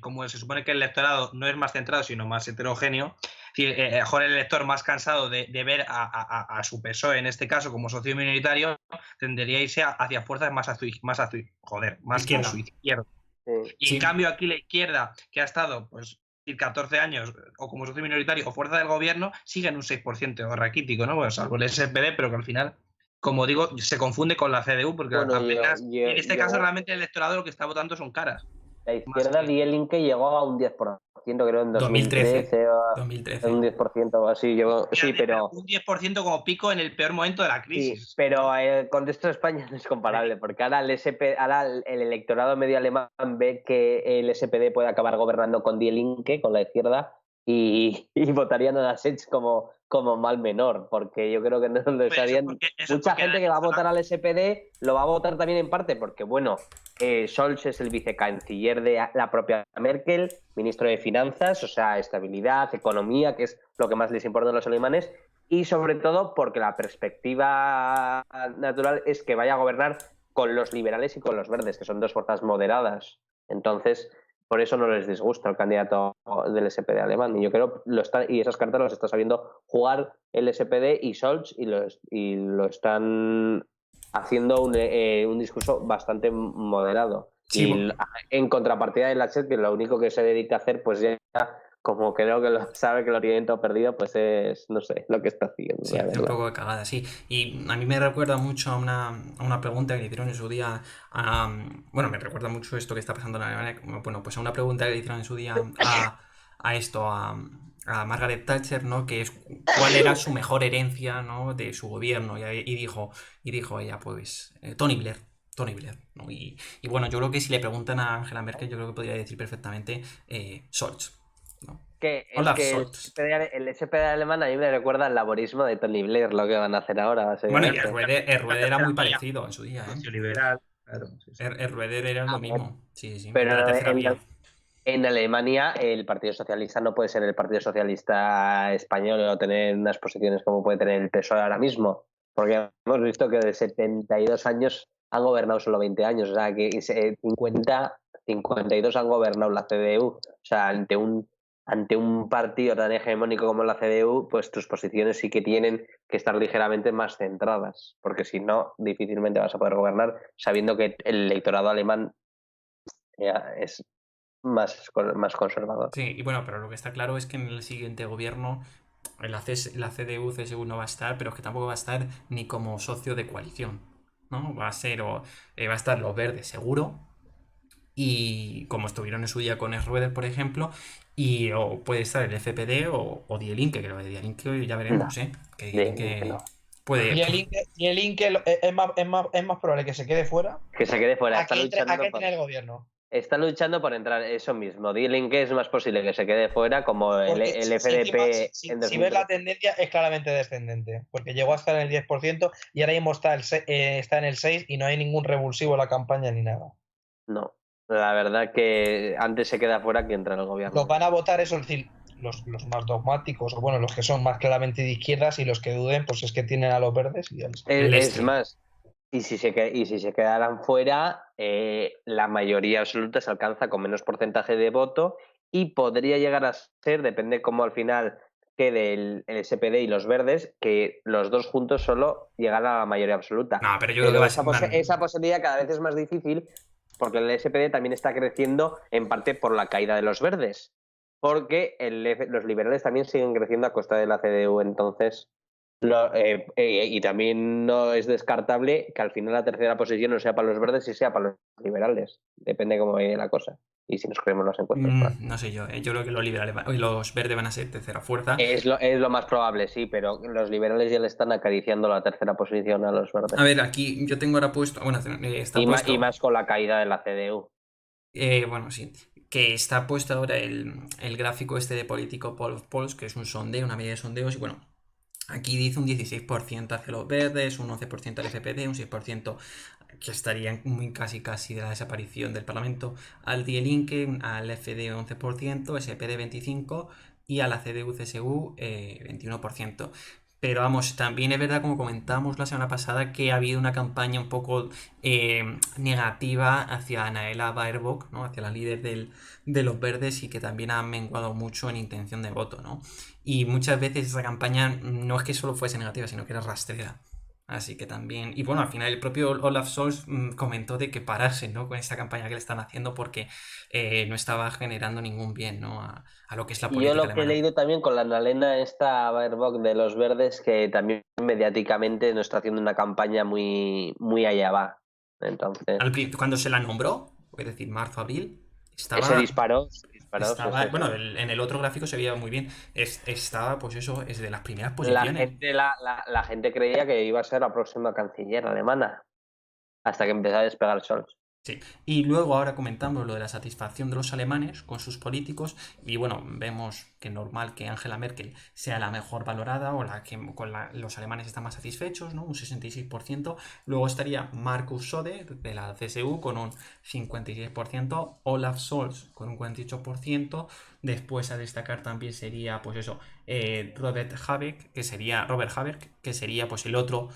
como se supone que el electorado no es más centrado, sino más heterogéneo, mejor el elector más cansado de ver a su PSOE, en este caso, como socio minoritario, tendería a irse hacia fuerzas más a su izquierda. Sí. Y en cambio aquí la izquierda, que ha estado pues 14 años o como socio minoritario o fuerza del gobierno, sigue en un 6% raquítico, ¿no? Pues salvo el SPD, pero que al final, como digo, se confunde con la CDU, porque Bueno, apenas, en este caso realmente el electorado lo que está votando son caras. La izquierda, Die Linke llegó a un 10%, creo, en 2013. 2013. Un 10% o así. Sí, pero un 10% como pico en el peor momento de la crisis. Sí, pero el contexto de España no es comparable, porque ahora el electorado medio alemán ve que el SPD puede acabar gobernando con Die Linke, con la izquierda, y votarían a la Sech como mal menor, porque yo creo que no lo estarían. Mucha gente que va a votar al SPD lo va a votar también en parte porque, bueno, Scholz es el vicecanciller de la propia Merkel, ministro de Finanzas, o sea, estabilidad, economía, que es lo que más les importa a los alemanes, y sobre todo porque la perspectiva natural es que vaya a gobernar con los liberales y con los verdes, que son dos fuerzas moderadas. Entonces, por eso no les disgusta el candidato del SPD alemán. Y yo creo y esas cartas las está sabiendo jugar el SPD y Scholz, y lo están haciendo un discurso bastante moderado. Sí, y en contrapartida de la Chet, que lo único que se dedica a hacer, pues ya, como creo que lo sabe que lo tiene todo perdido, pues es, no sé, lo que está haciendo. Sí, hace un poco de cagada, sí. Y a mí me recuerda mucho a una pregunta que le hicieron en su día bueno, me recuerda mucho esto que está pasando en Alemania. Bueno, pues a una pregunta que le hicieron en su día a Margaret Thatcher, ¿no? Que es cuál era su mejor herencia, ¿no? De su gobierno. Y dijo ella, pues, Tony Blair. ¿no? Y bueno, yo creo que si le preguntan a Angela Merkel, yo creo que podría decir perfectamente Scholz. ¿no? El SPD alemán a mí me recuerda al laborismo de Tony Blair, lo que van a hacer ahora. Bueno, y Rueder era muy parecido en su día. Liberal, claro. Rueder era lo mismo. Sí, pero la tercera vía. En Alemania el Partido Socialista no puede ser el Partido Socialista español o tener unas posiciones como puede tener el PSOE ahora mismo, porque hemos visto que de 72 años han gobernado solo 20 años, o sea que 52 han gobernado la CDU, o sea, ante un partido tan hegemónico como la CDU, pues tus posiciones sí que tienen que estar ligeramente más centradas, porque si no, difícilmente vas a poder gobernar sabiendo que el electorado alemán es más conservador. Sí, y bueno, pero lo que está claro es que en el siguiente gobierno la CDU, CSU no va a estar, pero es que tampoco va a estar ni como socio de coalición, ¿no? Va a estar los verdes seguro, y como estuvieron en su día con Schroeder, por ejemplo, o puede estar el FPD o Die Linke, que lo de Die Linke ya veremos, ¿eh? Que Die Linke no. puede... Y el Linke es más probable que se quede fuera. Que se quede fuera. ¿A qué tiene el gobierno? Está luchando por entrar, eso mismo. Die Linke es más posible que se quede fuera, como el FDP. Si ves la tendencia, es claramente descendente, porque llegó a estar en el 10% y ahora mismo está en el 6% y no hay ningún revulsivo en la campaña ni nada. No, la verdad que antes se queda fuera que entra en el gobierno. Los van a votar, eso, es decir, los más dogmáticos, o bueno, los que son más claramente de izquierdas, y los que duden, pues es que tienen a los verdes y ya les... Es más, y si se quedaran fuera, la mayoría absoluta se alcanza con menos porcentaje de voto y podría llegar a ser, depende cómo al final quede el SPD y los verdes, que los dos juntos solo llegan a la mayoría absoluta. No, pero yo creo que esa posibilidad cada vez es más difícil porque el SPD también está creciendo en parte por la caída de los verdes, porque los liberales también siguen creciendo a costa de la CDU, entonces Y también no es descartable que al final la tercera posición no sea para los verdes y sea para los liberales. Depende cómo vaya la cosa. Y si nos creemos las encuestas, claro. No sé yo. Yo creo que los liberales y los verdes van a ser tercera fuerza. Es lo más probable, sí, pero los liberales ya le están acariciando la tercera posición a los verdes. A ver, aquí yo tengo ahora puesto. Bueno, está Y puesto. más con la caída de la CDU. Bueno, sí. Que está puesto ahora el gráfico este de Politico Poll of Polls, que es un sondeo, una medida de sondeos, y bueno. Aquí dice un 16% hacia los verdes, un 11% al FPD, un 6% que estarían muy casi de la desaparición del Parlamento, al Die Linke, al FD 11%, SPD 25% y a la CDU-CSU 21%. Pero vamos, también es verdad, como comentábamos la semana pasada, que ha habido una campaña un poco negativa hacia Anaela Baerbock, ¿no? Hacia la líder de los verdes, y que también ha menguado mucho en intención de voto, ¿no? Y muchas veces esa campaña no es que solo fuese negativa, sino que era rastrera. Así que también... Y bueno, al final el propio Olaf Scholz comentó de que parase, ¿no? Con esta campaña que le están haciendo, porque no estaba generando ningún bien, ¿no? A lo que es la Y yo política lo que he alemana. leído también con la Annalena esta Baerbock de los verdes, que también mediáticamente no está haciendo una campaña muy, muy allá va. Entonces, Cuando se la nombró, es decir, marzo, abril, se estaba... disparó. Bueno, en el otro gráfico se veía muy bien. Estaba, pues eso, es de las primeras La posiciones. gente creía que iba a ser la próxima canciller alemana, hasta que empezó a despegar Scholz. Sí. Y luego ahora comentamos lo de la satisfacción de los alemanes con sus políticos, y bueno, vemos que es normal que Angela Merkel sea la mejor valorada o la que los alemanes están más satisfechos, ¿no? Un 66%. Luego estaría Markus Söder de la CSU con un 56%, Olaf Scholz con un 48%. Después a destacar también sería, pues eso, Robert Habeck, que sería pues el otro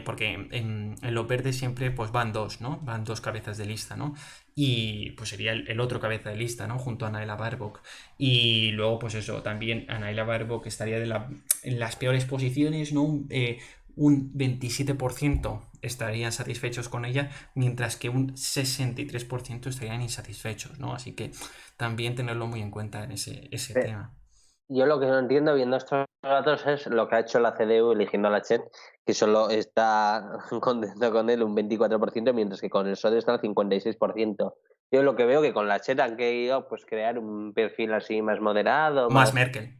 porque en los verdes siempre pues van dos, ¿no? Van dos cabezas de lista, ¿no? Y pues sería el otro cabeza de lista, ¿no? Junto a Anaela Baerbock. Y luego, pues eso, también Anaela Baerbock estaría en las peores posiciones, ¿no? Un 27% estarían satisfechos con ella, mientras que un 63% estarían insatisfechos, ¿no? Así que también tenerlo muy en cuenta en ese tema. Yo lo que no entiendo viendo estos datos es lo que ha hecho la CDU eligiendo a la Chet, que solo está contento con él un 24%, mientras que con el SODE está el 56%. Yo lo que veo que con la Chet han querido pues crear un perfil así más moderado, Más Merkel.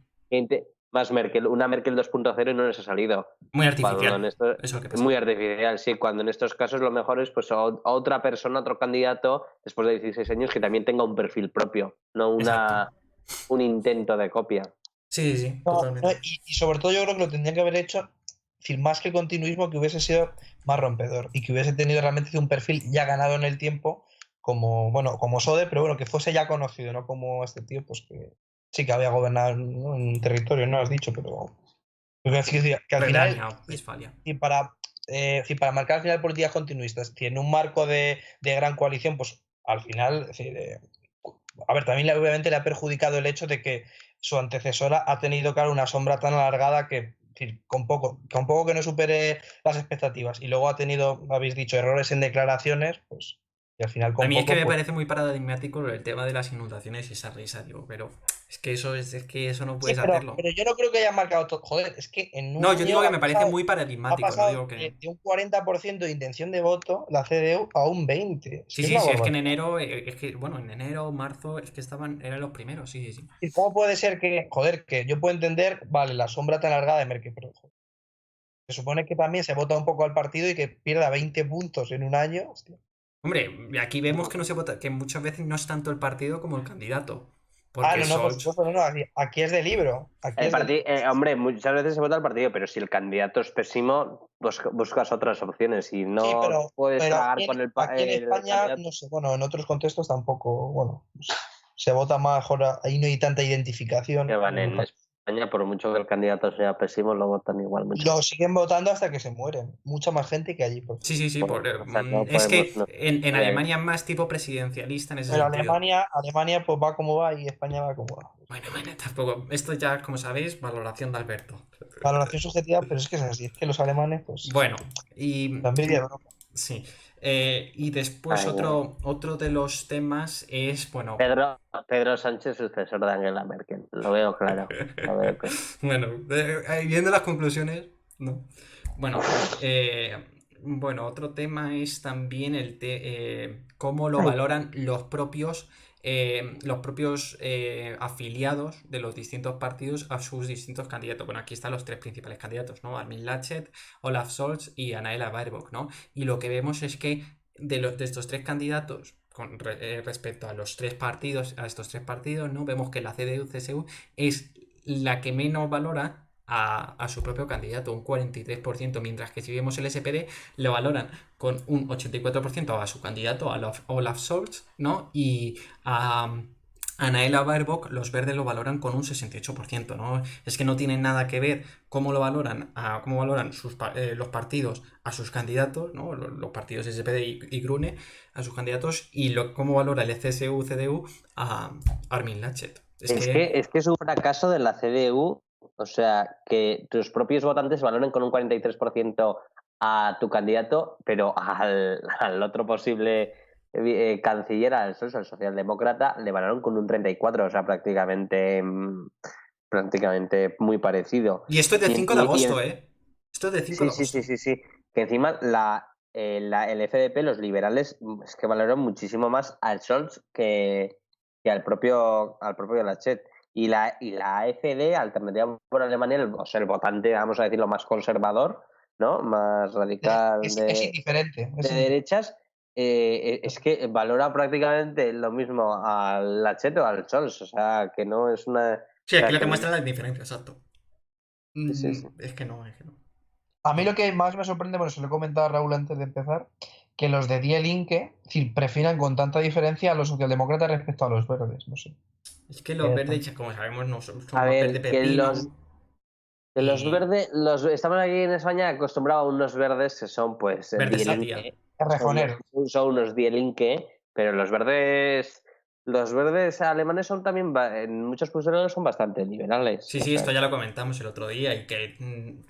Más Merkel, una Merkel 2.0 y no les ha salido. Muy artificial. Eso es lo que pasa. Muy artificial, sí. Cuando en estos casos lo mejor es pues otra persona, otro candidato, después de 16 años, que también tenga un perfil propio, no un intento de copia. Sí, No, totalmente. y sobre todo yo creo que lo tendrían que haber hecho, es decir, más que continuismo, que hubiese sido más rompedor y que hubiese tenido realmente un perfil ya ganado en el tiempo, como Sode, pero bueno, que fuese ya conocido, no como este tío, pues que sí que había gobernado en un territorio, no lo has dicho, pero que al final, y para marcar al final políticas continuistas, tiene un marco de gran coalición, pues al final, es decir, a ver, también obviamente le ha perjudicado el hecho de que su antecesora ha tenido, claro, una sombra tan alargada que, es decir, con poco que no supere las expectativas y luego ha tenido, habéis dicho, errores en declaraciones, pues, y al final con A mí poco... es que me pues, parece muy paradigmático el tema de las inundaciones y esa risa, digo, pero es que eso no sí, puedes hacerlo. pero yo no creo que haya marcado todo. Joder, es que en un No, año yo digo que me parece muy ha paradigmático, no pasado digo que... de un 40% de intención de voto la CDU a un 20%. Sí, Es una es que en barbaridad. enero, en enero, marzo, es que eran los primeros, sí. ¿Y cómo puede ser que, joder, que yo puedo entender, vale, la sombra tan alargada de Merkel, pero joder, se supone que también se vota un poco al partido y que pierda 20 puntos en un año? Hostia. Hombre, aquí vemos que no se vota, que muchas veces no es tanto el partido como el candidato. Ah, Porque no, por Scholz... supuesto, no, aquí es de libro. Aquí es de libro. Hombre, muchas veces se vota el partido, pero si el candidato es pésimo, buscas otras opciones y Sí, no puedes tragar con aquí en el España, candidato. no sé, bueno, en otros contextos tampoco, bueno, pues, se vota mejor, ahí no hay tanta identificación. Que van en España, por mucho que el candidato sea pésimo, lo votan igual mucho. Lo siguen votando hasta que se mueren. Mucha más gente que allí. Por cierto. Sí, O sea, no es podemos. que No. en Alemania es más tipo presidencialista en ese Pero sentido. Alemania pues va como va y España va como va. Bueno, tampoco. Esto ya, como sabéis, valoración de Alberto. Valoración subjetiva, pero es que es así. Es que los alemanes, pues, Bueno, y la envidia de Europa. sí. Y después otro de los temas es, bueno... Pedro Sánchez, sucesor de Angela Merkel. Lo veo claro. Bueno, viendo las conclusiones, ¿no? Bueno, otro tema es también cómo lo valoran los propios afiliados de los distintos partidos a sus distintos candidatos. Bueno, aquí están los tres principales candidatos, ¿no? Armin Laschet, Olaf Scholz y Annalena Baerbock, ¿no? Y lo que vemos es que de estos tres candidatos, respecto a estos tres partidos, ¿no? Vemos que la CDU-CSU es la que menos valora a su propio candidato, un 43%, mientras que si vemos el SPD, lo valoran con un 84% a su candidato, a Olaf Scholz, ¿no? Y a Annalena Baerbock, los verdes lo valoran con un 68%, ¿no? Es que no tienen nada que ver cómo lo valoran, cómo valoran los partidos a sus candidatos, ¿no? Los partidos SPD y Grüne a sus candidatos, y cómo valora el CSU-CDU a Armin Laschet. Es que es un fracaso de la CDU, o sea, que tus propios votantes valoren con un 43% a tu candidato, pero al otro posible canciller, al socialdemócrata, le valoraron con un 34%, o sea, prácticamente muy parecido. Y esto es del 5 de agosto, ¿eh? Esto es del 5 de agosto. Sí. Que encima el FDP, los liberales, es que valoraron muchísimo más al Scholz que al propio Laschet. Y la AfD, Alternativa por Alemania, o sea, el votante, vamos a decirlo, más conservador, ¿no? Más radical es indiferente. de derechas, es que valora prácticamente lo mismo al Laschet o al Scholz, o sea, que no es una... Sí, aquí lo que muestra la diferencia, exacto. Sí. Es que no. A mí lo que más me sorprende, bueno, se lo he comentado a Raúl antes de empezar, que los de Die Linke, es decir, prefieran con tanta diferencia a los socialdemócratas respecto a los verdes, no sé. Es que los verdes, como sabemos, no son A más ver, verde pepino. Que los verdes, estamos aquí en España acostumbrados a unos verdes que son, pues, Verdes Die Linke, Rejoneros. son unos Die Linke, pero los verdes alemanes son también, en muchos puntos son bastante liberales. Sí, esto ya lo comentamos el otro día, y que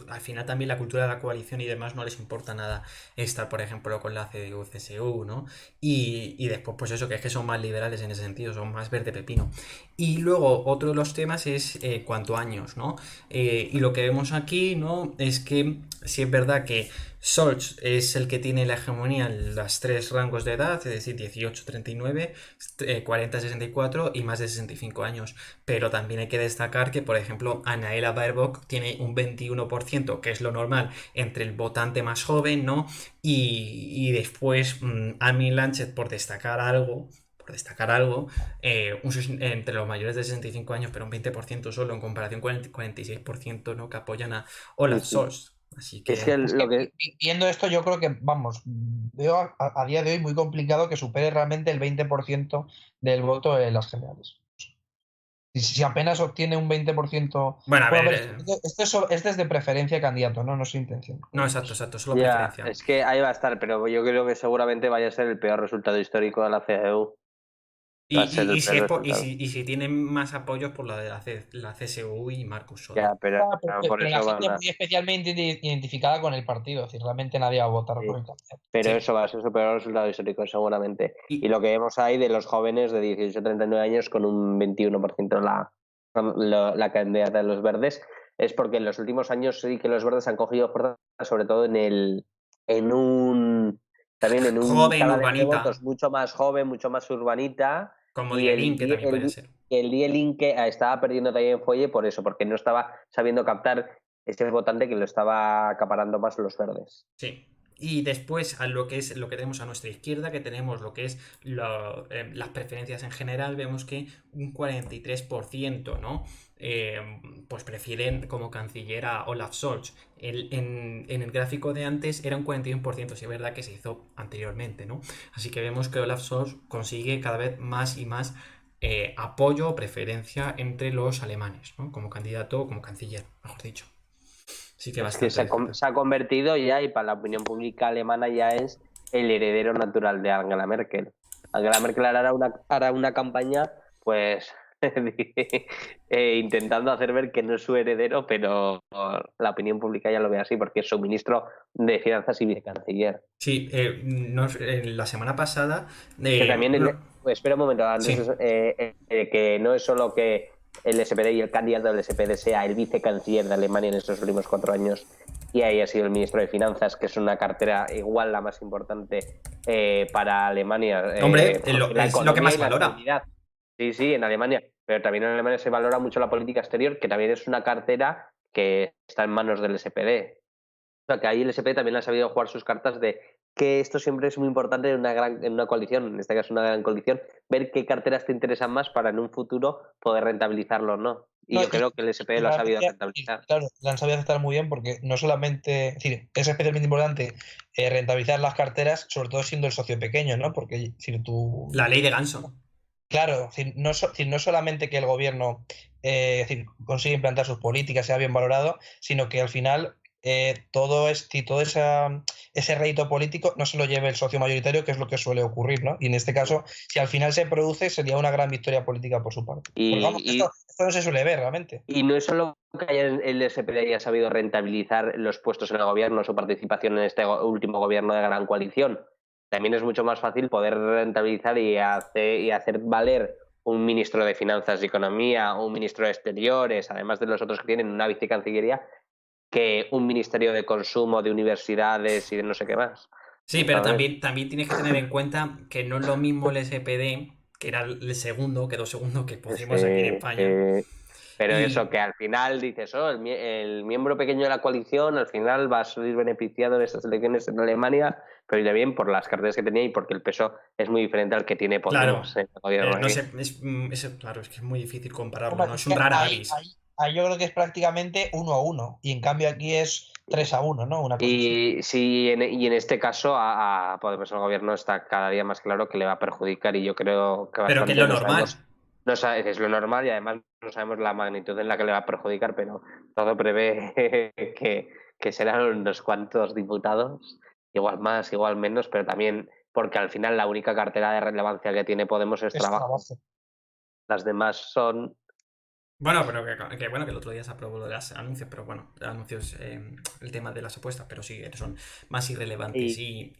al final también la cultura de la coalición y demás no les importa nada estar, por ejemplo, con la CDU-CSU, ¿no? Y después, pues eso, que es que son más liberales en ese sentido, son más verde pepino. Y luego, otro de los temas es cuánto años, ¿no? Y lo que vemos aquí, ¿no? Es que sí es verdad que Scholz es el que tiene la hegemonía en los tres rangos de edad, es decir, 18-39, 40-64 y más de 65 años. Pero también hay que destacar que, por ejemplo, Annalena Baerbock tiene un 21%, que es lo normal, entre el votante más joven, ¿no? Y después Armin Laschet, por destacar algo, entre los mayores de 65 años, pero un 20% solo, en comparación con el 46%, ¿no? Que apoyan a Olaf Scholz. Así que... Viendo esto, yo creo que, vamos, veo a día de hoy muy complicado que supere realmente el 20% del voto en las generales. Si apenas obtiene un 20%... Bueno, a ver... Este es de preferencia candidato, ¿no? No es su intención. No, exacto, solo preferencia. Es que ahí va a estar, pero yo creo que seguramente vaya a ser el peor resultado histórico de la CDU. Y si tienen más apoyos por la de la CSU y Marcus Söder. Ya, pero por la eso gente muy especialmente identificada con el partido, es decir, realmente nadie va a votar por el candidato. Pero eso va a ser su peor resultado histórico, seguramente. Y lo que vemos ahí de los jóvenes de 18 a 39 años con un 21% la candidata de los verdes, es porque en los últimos años sí que los verdes han cogido fuerza, sobre todo en un joven, urbanita, de votos mucho más joven, mucho más urbanita. Como Die Linke también puede ser. El Die Linke estaba perdiendo también fuelle por eso, porque no estaba sabiendo captar ese votante que lo estaba acaparando más los verdes. Sí. Y después a lo que tenemos a nuestra izquierda, que tenemos lo que es las preferencias en general, vemos que un 43%, ¿no? Pues prefieren como canciller a Olaf Scholz. En el gráfico de antes era un 41%, si es verdad que se hizo anteriormente, ¿no? Así que vemos que Olaf Scholz consigue cada vez más y más apoyo o preferencia entre los alemanes, ¿no? Como candidato o como canciller, mejor dicho. Sí que se ha convertido ya, y para la opinión pública alemana ya es el heredero natural de Angela Merkel. Angela Merkel hará una campaña, pues, intentando hacer ver que no es su heredero, pero la opinión pública ya lo ve así, porque es su ministro de Finanzas y vicecanciller. Sí, la semana pasada... que también, espera un momento, antes que no es solo que el SPD y el candidato del SPD sea el vicecanciller de Alemania en estos últimos 4 años, y ahí ha sido el ministro de Finanzas, que es una cartera igual la más importante para Alemania. Hombre, porque es lo que economía más y la valora. estabilidad. Sí, en Alemania. Pero también en Alemania se valora mucho la política exterior, que también es una cartera que está en manos del SPD. O sea, que ahí el SP también ha sabido jugar sus cartas de que esto siempre es muy importante en una coalición, en este caso una gran coalición, ver qué carteras te interesan más para en un futuro poder rentabilizarlo o no. Y No, yo creo que el SP lo ha sabido rentabilizar. claro, la han sabido aceptar muy bien porque no solamente, es decir, es especialmente importante rentabilizar las carteras, sobre todo siendo el socio pequeño, ¿no? Porque es decir, tú, La ley de Ganso. claro, es decir, no solamente que el gobierno es decir, consiga implantar sus políticas, sea bien valorado, sino que al final todo ese rédito político no se lo lleve el socio mayoritario, que es lo que suele ocurrir, ¿no? Y en este caso, si al final se produce, sería una gran victoria política por su parte. Porque vamos, esto no se suele ver realmente. Y no es solo que el SP haya sabido rentabilizar los puestos en el gobierno, su participación en este último gobierno de gran coalición. También es mucho más fácil poder rentabilizar y hacer valer un ministro de Finanzas y Economía, un ministro de Exteriores, además de los otros que tienen una vicecancillería, que un ministerio de Consumo, de Universidades y de no sé qué más. Sí, pero ¿Sabes? también tienes que tener en cuenta que no es lo mismo el SPD, que era el segundo, quedó segundo que Podemos aquí en España. Pero Y eso, que al final dices, el miembro pequeño de la coalición al final va a salir beneficiado en estas elecciones en Alemania, pero irá bien por las carteras que tenía y porque el peso es muy diferente al que tiene claro, Podemos en el gobierno no aquí. sé, claro, es que es muy difícil compararlo, Hombre, ¿no? es Es un que rara ahí, avis. ahí yo creo que es prácticamente 1-1 y en cambio aquí es 3-1, ¿no? Una cosa así. Y sí, y en este caso a Podemos el gobierno está cada día más claro que le va a perjudicar y yo creo que Pero que es bastante lo no normal. sabemos, no es lo normal y además no sabemos la magnitud en la que le va a perjudicar, pero todo prevé que serán unos cuantos diputados, igual más, igual menos, pero también porque al final la única cartera de relevancia que tiene Podemos es Es trabajo. trabajo. Las demás son... Bueno, pero que bueno, que el otro día se aprobó lo de los anuncios, pero bueno, anuncios, el tema de las apuestas, pero sí, son más irrelevantes y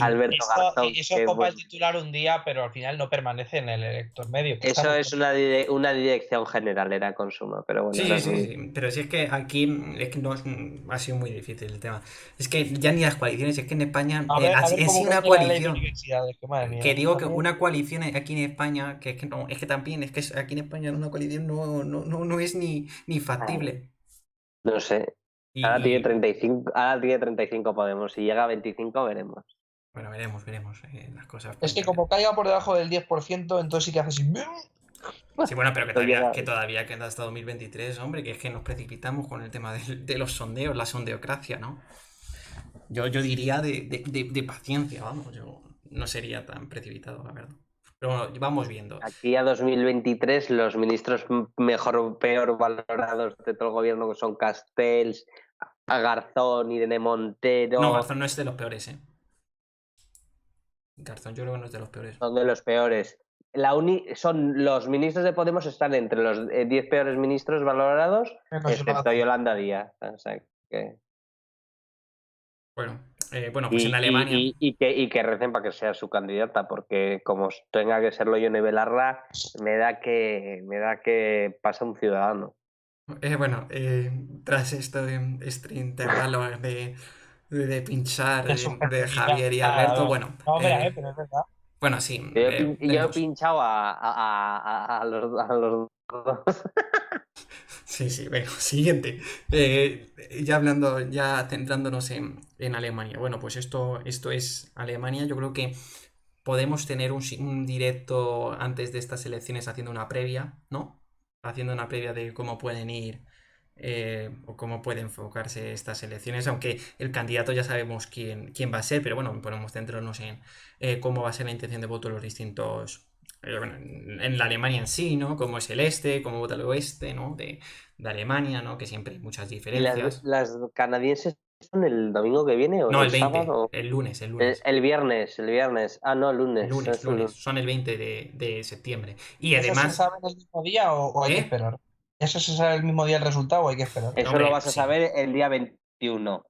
Alberto Garzón, Eso que copa el titular un día, pero al final no permanece en el elector medio. Que está eso muy es bien. una dirección general, era consumo, pero bueno, sí, era sí, muy... sí, pero si es que aquí es que no ha sido muy difícil el tema. Es que ya ni las coaliciones, es que en España A ver en cómo sí una mete la ley de coalición. universidades, que madre Que mía. digo A que mí- una coalición aquí en España, que es que no, es que también, es que aquí en España una coalición no es ni factible. No sé. Ahora tiene Y 35, ahora tiene 35 Podemos. Si llega a 25 veremos. bueno, veremos, las cosas Es pueden que cambiar. como caiga por debajo del 10%, entonces sí que hace así. Sí, bueno, pero No llega. que todavía queda hasta 2023, hombre, que es que nos precipitamos con el tema de los sondeos, la sondeocracia, ¿no? Yo diría de paciencia, vamos, yo no sería tan precipitado, la verdad. Pero bueno, vamos viendo. Aquí a 2023 los ministros mejor o peor valorados de todo el gobierno que son Castells, a Garzón, Irene No, Montero, Garzón no es de los peores, ¿eh? Garzón yo creo que no es de los peores. son de los peores. Son los ministros de Podemos están entre los 10 peores ministros valorados, Menos excepto Yolanda. Yolanda Díaz. O sea, que... Bueno, pues en Alemania. Y que recen para que sea su candidata, porque como tenga que serlo yo nivelarla, me da que pasa un ciudadano. Tras este intervalo de pinchar De de subjetividad. Javier y Nada, Alberto, no. bueno, No, espera, pero es verdad. bueno, sí, Yo he veremos. pinchado a los dos. Sí, bueno, siguiente. Ya hablando, ya centrándonos en Alemania. Bueno, pues esto es Alemania. Yo creo que podemos tener un directo antes de estas elecciones haciendo una previa, ¿no? Haciendo una previa de cómo pueden ir o cómo pueden enfocarse estas elecciones, aunque el candidato ya sabemos quién va a ser, pero bueno, podemos centrarnos en cómo va a ser la intención de voto de los distintos, en la Alemania en sí, ¿no? Cómo es el este, cómo vota el oeste, ¿no? De Alemania, ¿no? Que siempre hay muchas ¿Y diferencias. las canadienses son el domingo que viene o No, el el 20, sábado? el lunes. El viernes. Ah, no, el El lunes. lunes, Es el lunes. son el 20 de septiembre. Y ¿Eso se además, sabe en el mismo día o hay que ¿eh? esperar? ¿Eso se sabe el mismo día el resultado o hay que esperar? Eso lo Hombre, vas a sí. saber el día 21.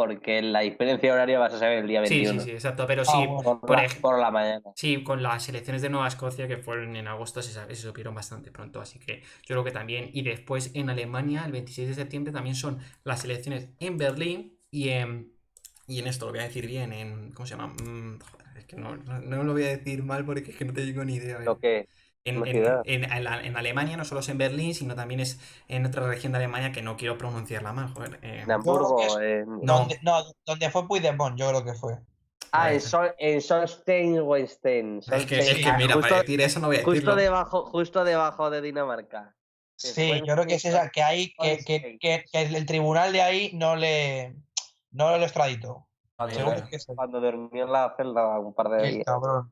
porque la diferencia horaria vas a saber el día Sí, 21. sí, exacto, pero sí, bueno. Por la mañana. sí, con las elecciones de Nueva Escocia que fueron en agosto se supieron bastante pronto, así que yo creo que también. Y después en Alemania, el 26 de septiembre, también son las elecciones en Berlín y en esto lo voy a decir bien, ¿cómo se llama? Joder, es que no lo voy a decir mal porque es que no tengo ni idea. Lo que En, una en, ciudad. en Alemania, no solo es en Berlín, sino también es en otra región de Alemania que no quiero pronunciarla mal, joder. En Yo creo que es Hamburgo. No, donde fue Puigdemont, yo creo que fue. Ah, puede ser. en Solstein, Weinstein. Es que Sí, mira, para decir eso no voy a decirlo. Justo debajo de Dinamarca. Sí, yo creo que es esa, que hay que el tribunal de ahí no lo extraditó. Seguro que es él. Cuando dormí en la celda un par de El días. cabrón.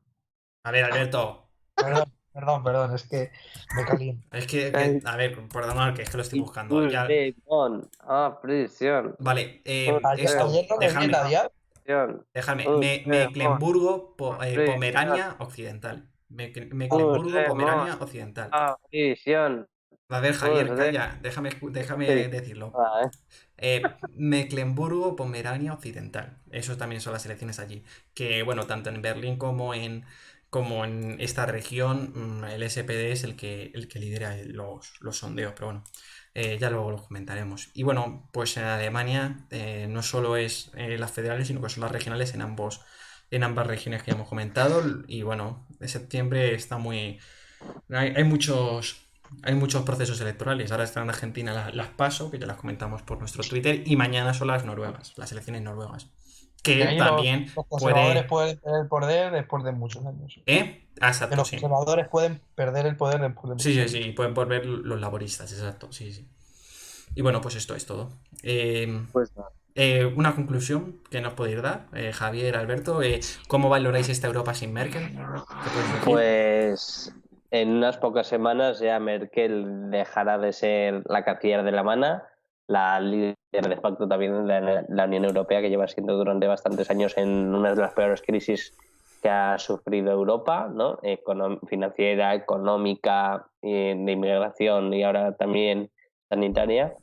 A ver, Alberto, Perdón, es que me caliento. es que a ver, perdonad que es que lo estoy buscando. Ya, Puigdemont a prisión. vale, Ayer esto, no lo vi en la diaria. dejadme. Puigdemont Mecklemburgo, a prisión. Pomerania Occidental. Mecklemburgo, Pomerania Occidental. A prisión. A ver, Javier, Puigdemont. calla, déjame Sí. decirlo. Ah, Mecklemburgo, Pomerania Occidental. Eso también son las elecciones allí. Que, bueno, tanto en Berlín como en esta región, el SPD es el que lidera los sondeos, pero bueno, ya luego los comentaremos. Y bueno, pues en Alemania no solo es las federales, sino que son las regionales en ambas regiones que hemos comentado. Y bueno, de septiembre está muy... Hay muchos procesos electorales. Ahora están en Argentina las PASO, que ya las comentamos por nuestro Twitter, y mañana son las noruegas, las elecciones noruegas. Que Que ahí también los conservadores puede... pueden perder el poder después de muchos años. Ah, Que exacto, los sí. conservadores pueden perder el poder después de muchos Sí, años. sí, pueden volver los laboristas, exacto, sí. Y bueno, pues esto es todo. pues nada. Una conclusión que nos podéis dar, Javier, Alberto, ¿cómo valoráis esta Europa sin Merkel? ¿Qué podéis decir? Pues en unas pocas semanas ya Merkel dejará de ser la canciller de la líder de facto también de la Unión Europea, que lleva siendo durante bastantes años en una de las peores crisis que ha sufrido Europa, ¿no? Financiera, económica, de inmigración y ahora también sanitaria.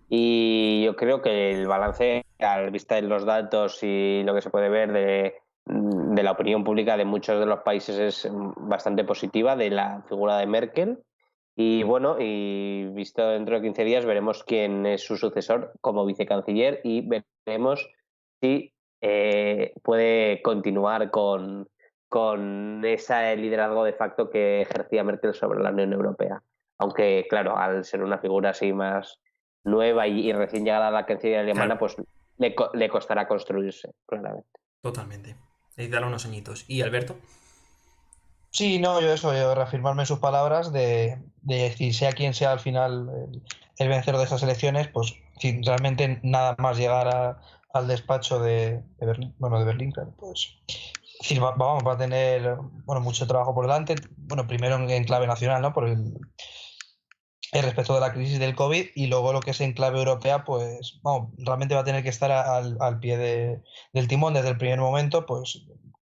Y yo creo que el balance, a la vista de los datos y lo que se puede ver de la opinión pública de muchos de los países, es bastante positiva de la figura de Merkel. Y bueno, y visto dentro de 15 días veremos quién es su sucesor como vicecanciller y veremos si puede continuar con ese liderazgo de facto que ejercía Merkel sobre la Unión Europea. Aunque, claro, al ser una figura así más nueva y recién llegada a la cancillería alemana, Claro. pues le costará construirse, claramente. Totalmente. Necesitará unos añitos. ¿Y Alberto? Sí, no, yo reafirmarme en sus palabras de si sea quien sea al final el vencedor de estas elecciones, pues si realmente nada más llegar al despacho de Berlín, de Berlín, claro, pues sí, vamos a tener mucho trabajo por delante. Bueno, primero en clave nacional, ¿no? Por el respecto de la crisis del COVID, y luego lo que es en clave europea, pues vamos, realmente va a tener que estar al pie del timón desde el primer momento, pues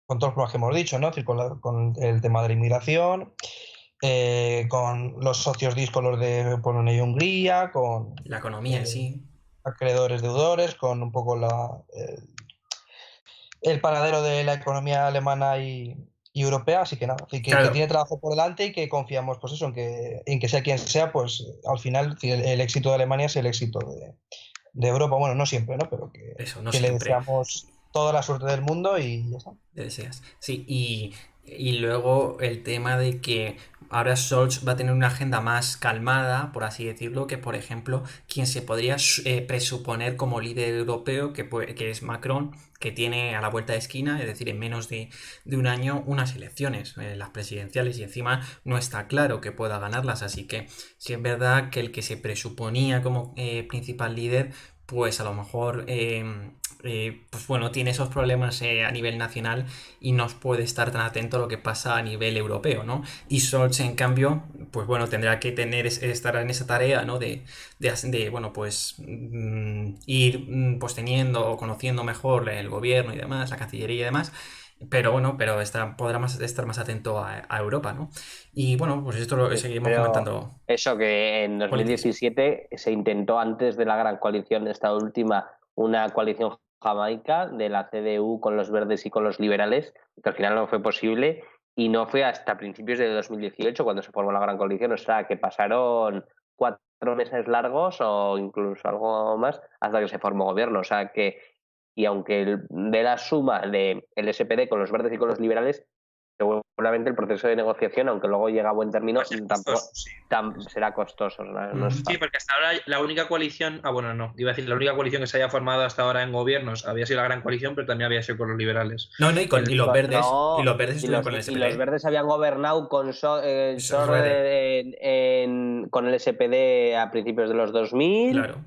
con todos los problemas que hemos dicho, ¿no? Es decir, con el tema de la inmigración, con los socios díscolos de Polonia y Hungría, con La economía en sí. acreedores deudores, con un poco el paradero de la economía alemana y europea, así que nada, así que Claro. tiene trabajo por delante y que confiamos, pues eso, en que sea quien sea, pues al final el éxito de Alemania es el éxito de Europa. Bueno, no siempre, ¿no? Pero Eso, no que le siempre. deseamos toda la suerte del mundo y ya está. Te deseas. Sí, y luego el tema de que ahora Scholz va a tener una agenda más calmada, por así decirlo, que por ejemplo, quien se podría presuponer como líder europeo, que es Macron, que tiene a la vuelta de esquina, es decir, en menos de un año, unas elecciones, las presidenciales, y encima no está claro que pueda ganarlas, así que sí es verdad que el que se presuponía como principal líder, pues a lo mejor pues bueno, tiene esos problemas a nivel nacional y no puede estar tan atento a lo que pasa a nivel europeo, ¿no? Y Scholz, en cambio, pues bueno, tendrá que estar en esa tarea, ¿no? De bueno, pues ir pues teniendo o conociendo mejor el gobierno y demás, la Cancillería y demás. Pero bueno, podrá estar más atento a Europa, ¿no? Y bueno, pues esto lo seguimos Pero comentando. eso que en 2017 se intentó, antes de la gran coalición, esta última, una coalición jamaica de la CDU con los verdes y con los liberales, que al final no fue posible, y no fue hasta principios de 2018 cuando se formó la gran coalición, o sea que pasaron 4 meses largos o incluso algo más hasta que se formó gobierno, o sea que, y aunque de la suma de el SPD con los verdes y con los liberales, seguramente el proceso de negociación, aunque luego llega a buen término, tampoco será costoso. No es Sí, porque hasta ahora la única coalición, bueno, no, iba a decir, la única coalición que se haya formado hasta ahora en gobiernos había sido la gran coalición, pero también había sido con los liberales. No, y los verdes, No, y los verdes estuvieron con el SPD. Y los verdes habían gobernado con con el SPD a principios de los 2000. Claro.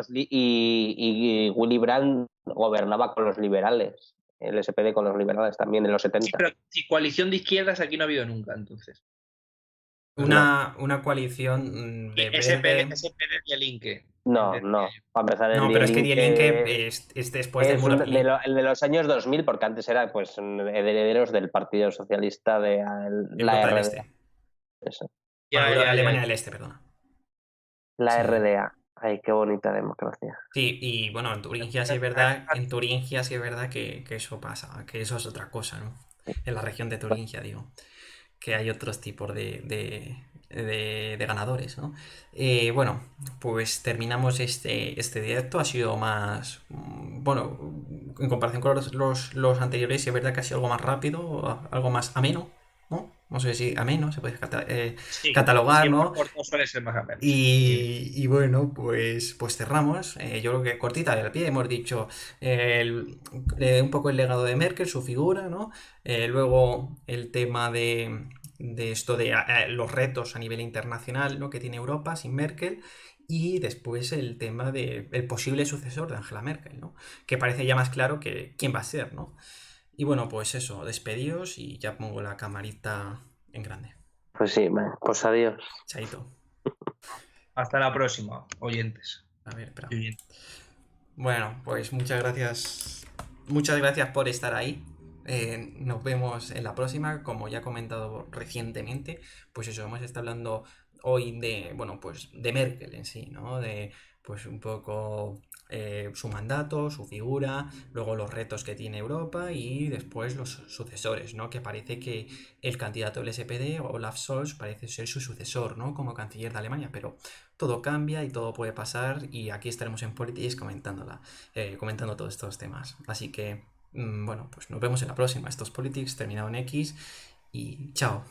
Y Willy Brandt gobernaba con los liberales. El SPD con los liberales también en los 70. Sí, pero si coalición de izquierdas aquí no ha habido nunca, entonces. Una coalición de SPD y el INCE. No, para empezar no, pero es que Die Linke es después del muro de Berlín. El de los años 2000, porque antes era pues herederos del Partido Socialista de la RDA. Este. Eso. Alemania del Este, perdona. La RDA. Ay, qué bonita democracia. Sí, y bueno, en Turingia sí es verdad, que eso pasa, que eso es otra cosa, ¿no? En la región de Turingia, digo, que hay otros tipos de ganadores, ¿no? Bueno, pues terminamos este directo, ha sido más, bueno, en comparación con los anteriores, es verdad que ha sido algo más rápido, algo más ameno, ¿no? No sé si ameno se puede catalogar, ¿no? Suele ser más ameno. Y bueno, pues cerramos. Yo creo que cortita del pie hemos dicho un poco el legado de Merkel, su figura, ¿no? Luego el tema de esto de los retos a nivel internacional, ¿no?, que tiene Europa sin Merkel. Y después el tema del posible sucesor de Angela Merkel, ¿no? Que parece ya más claro que quién va a ser, ¿no? Y bueno, pues eso, despedidos y ya pongo la camarita en grande. Pues sí, pues adiós. Chaito. Hasta la próxima, oyentes. A ver, espera. Bueno, pues muchas gracias. Muchas gracias por estar ahí. Nos vemos en la próxima. Como ya he comentado recientemente, pues eso, hemos estado hablando hoy de, bueno, pues de Merkel en sí, ¿no? De pues un poco su mandato, su figura, luego los retos que tiene Europa y después los sucesores, ¿no? Que parece que el candidato del SPD, Olaf Scholz, parece ser su sucesor, ¿no? Como canciller de Alemania, pero todo cambia y todo puede pasar y aquí estaremos en Politics comentando todos estos temas. Así que, bueno, pues nos vemos en la próxima. Esto es Politics, terminado en X y chao.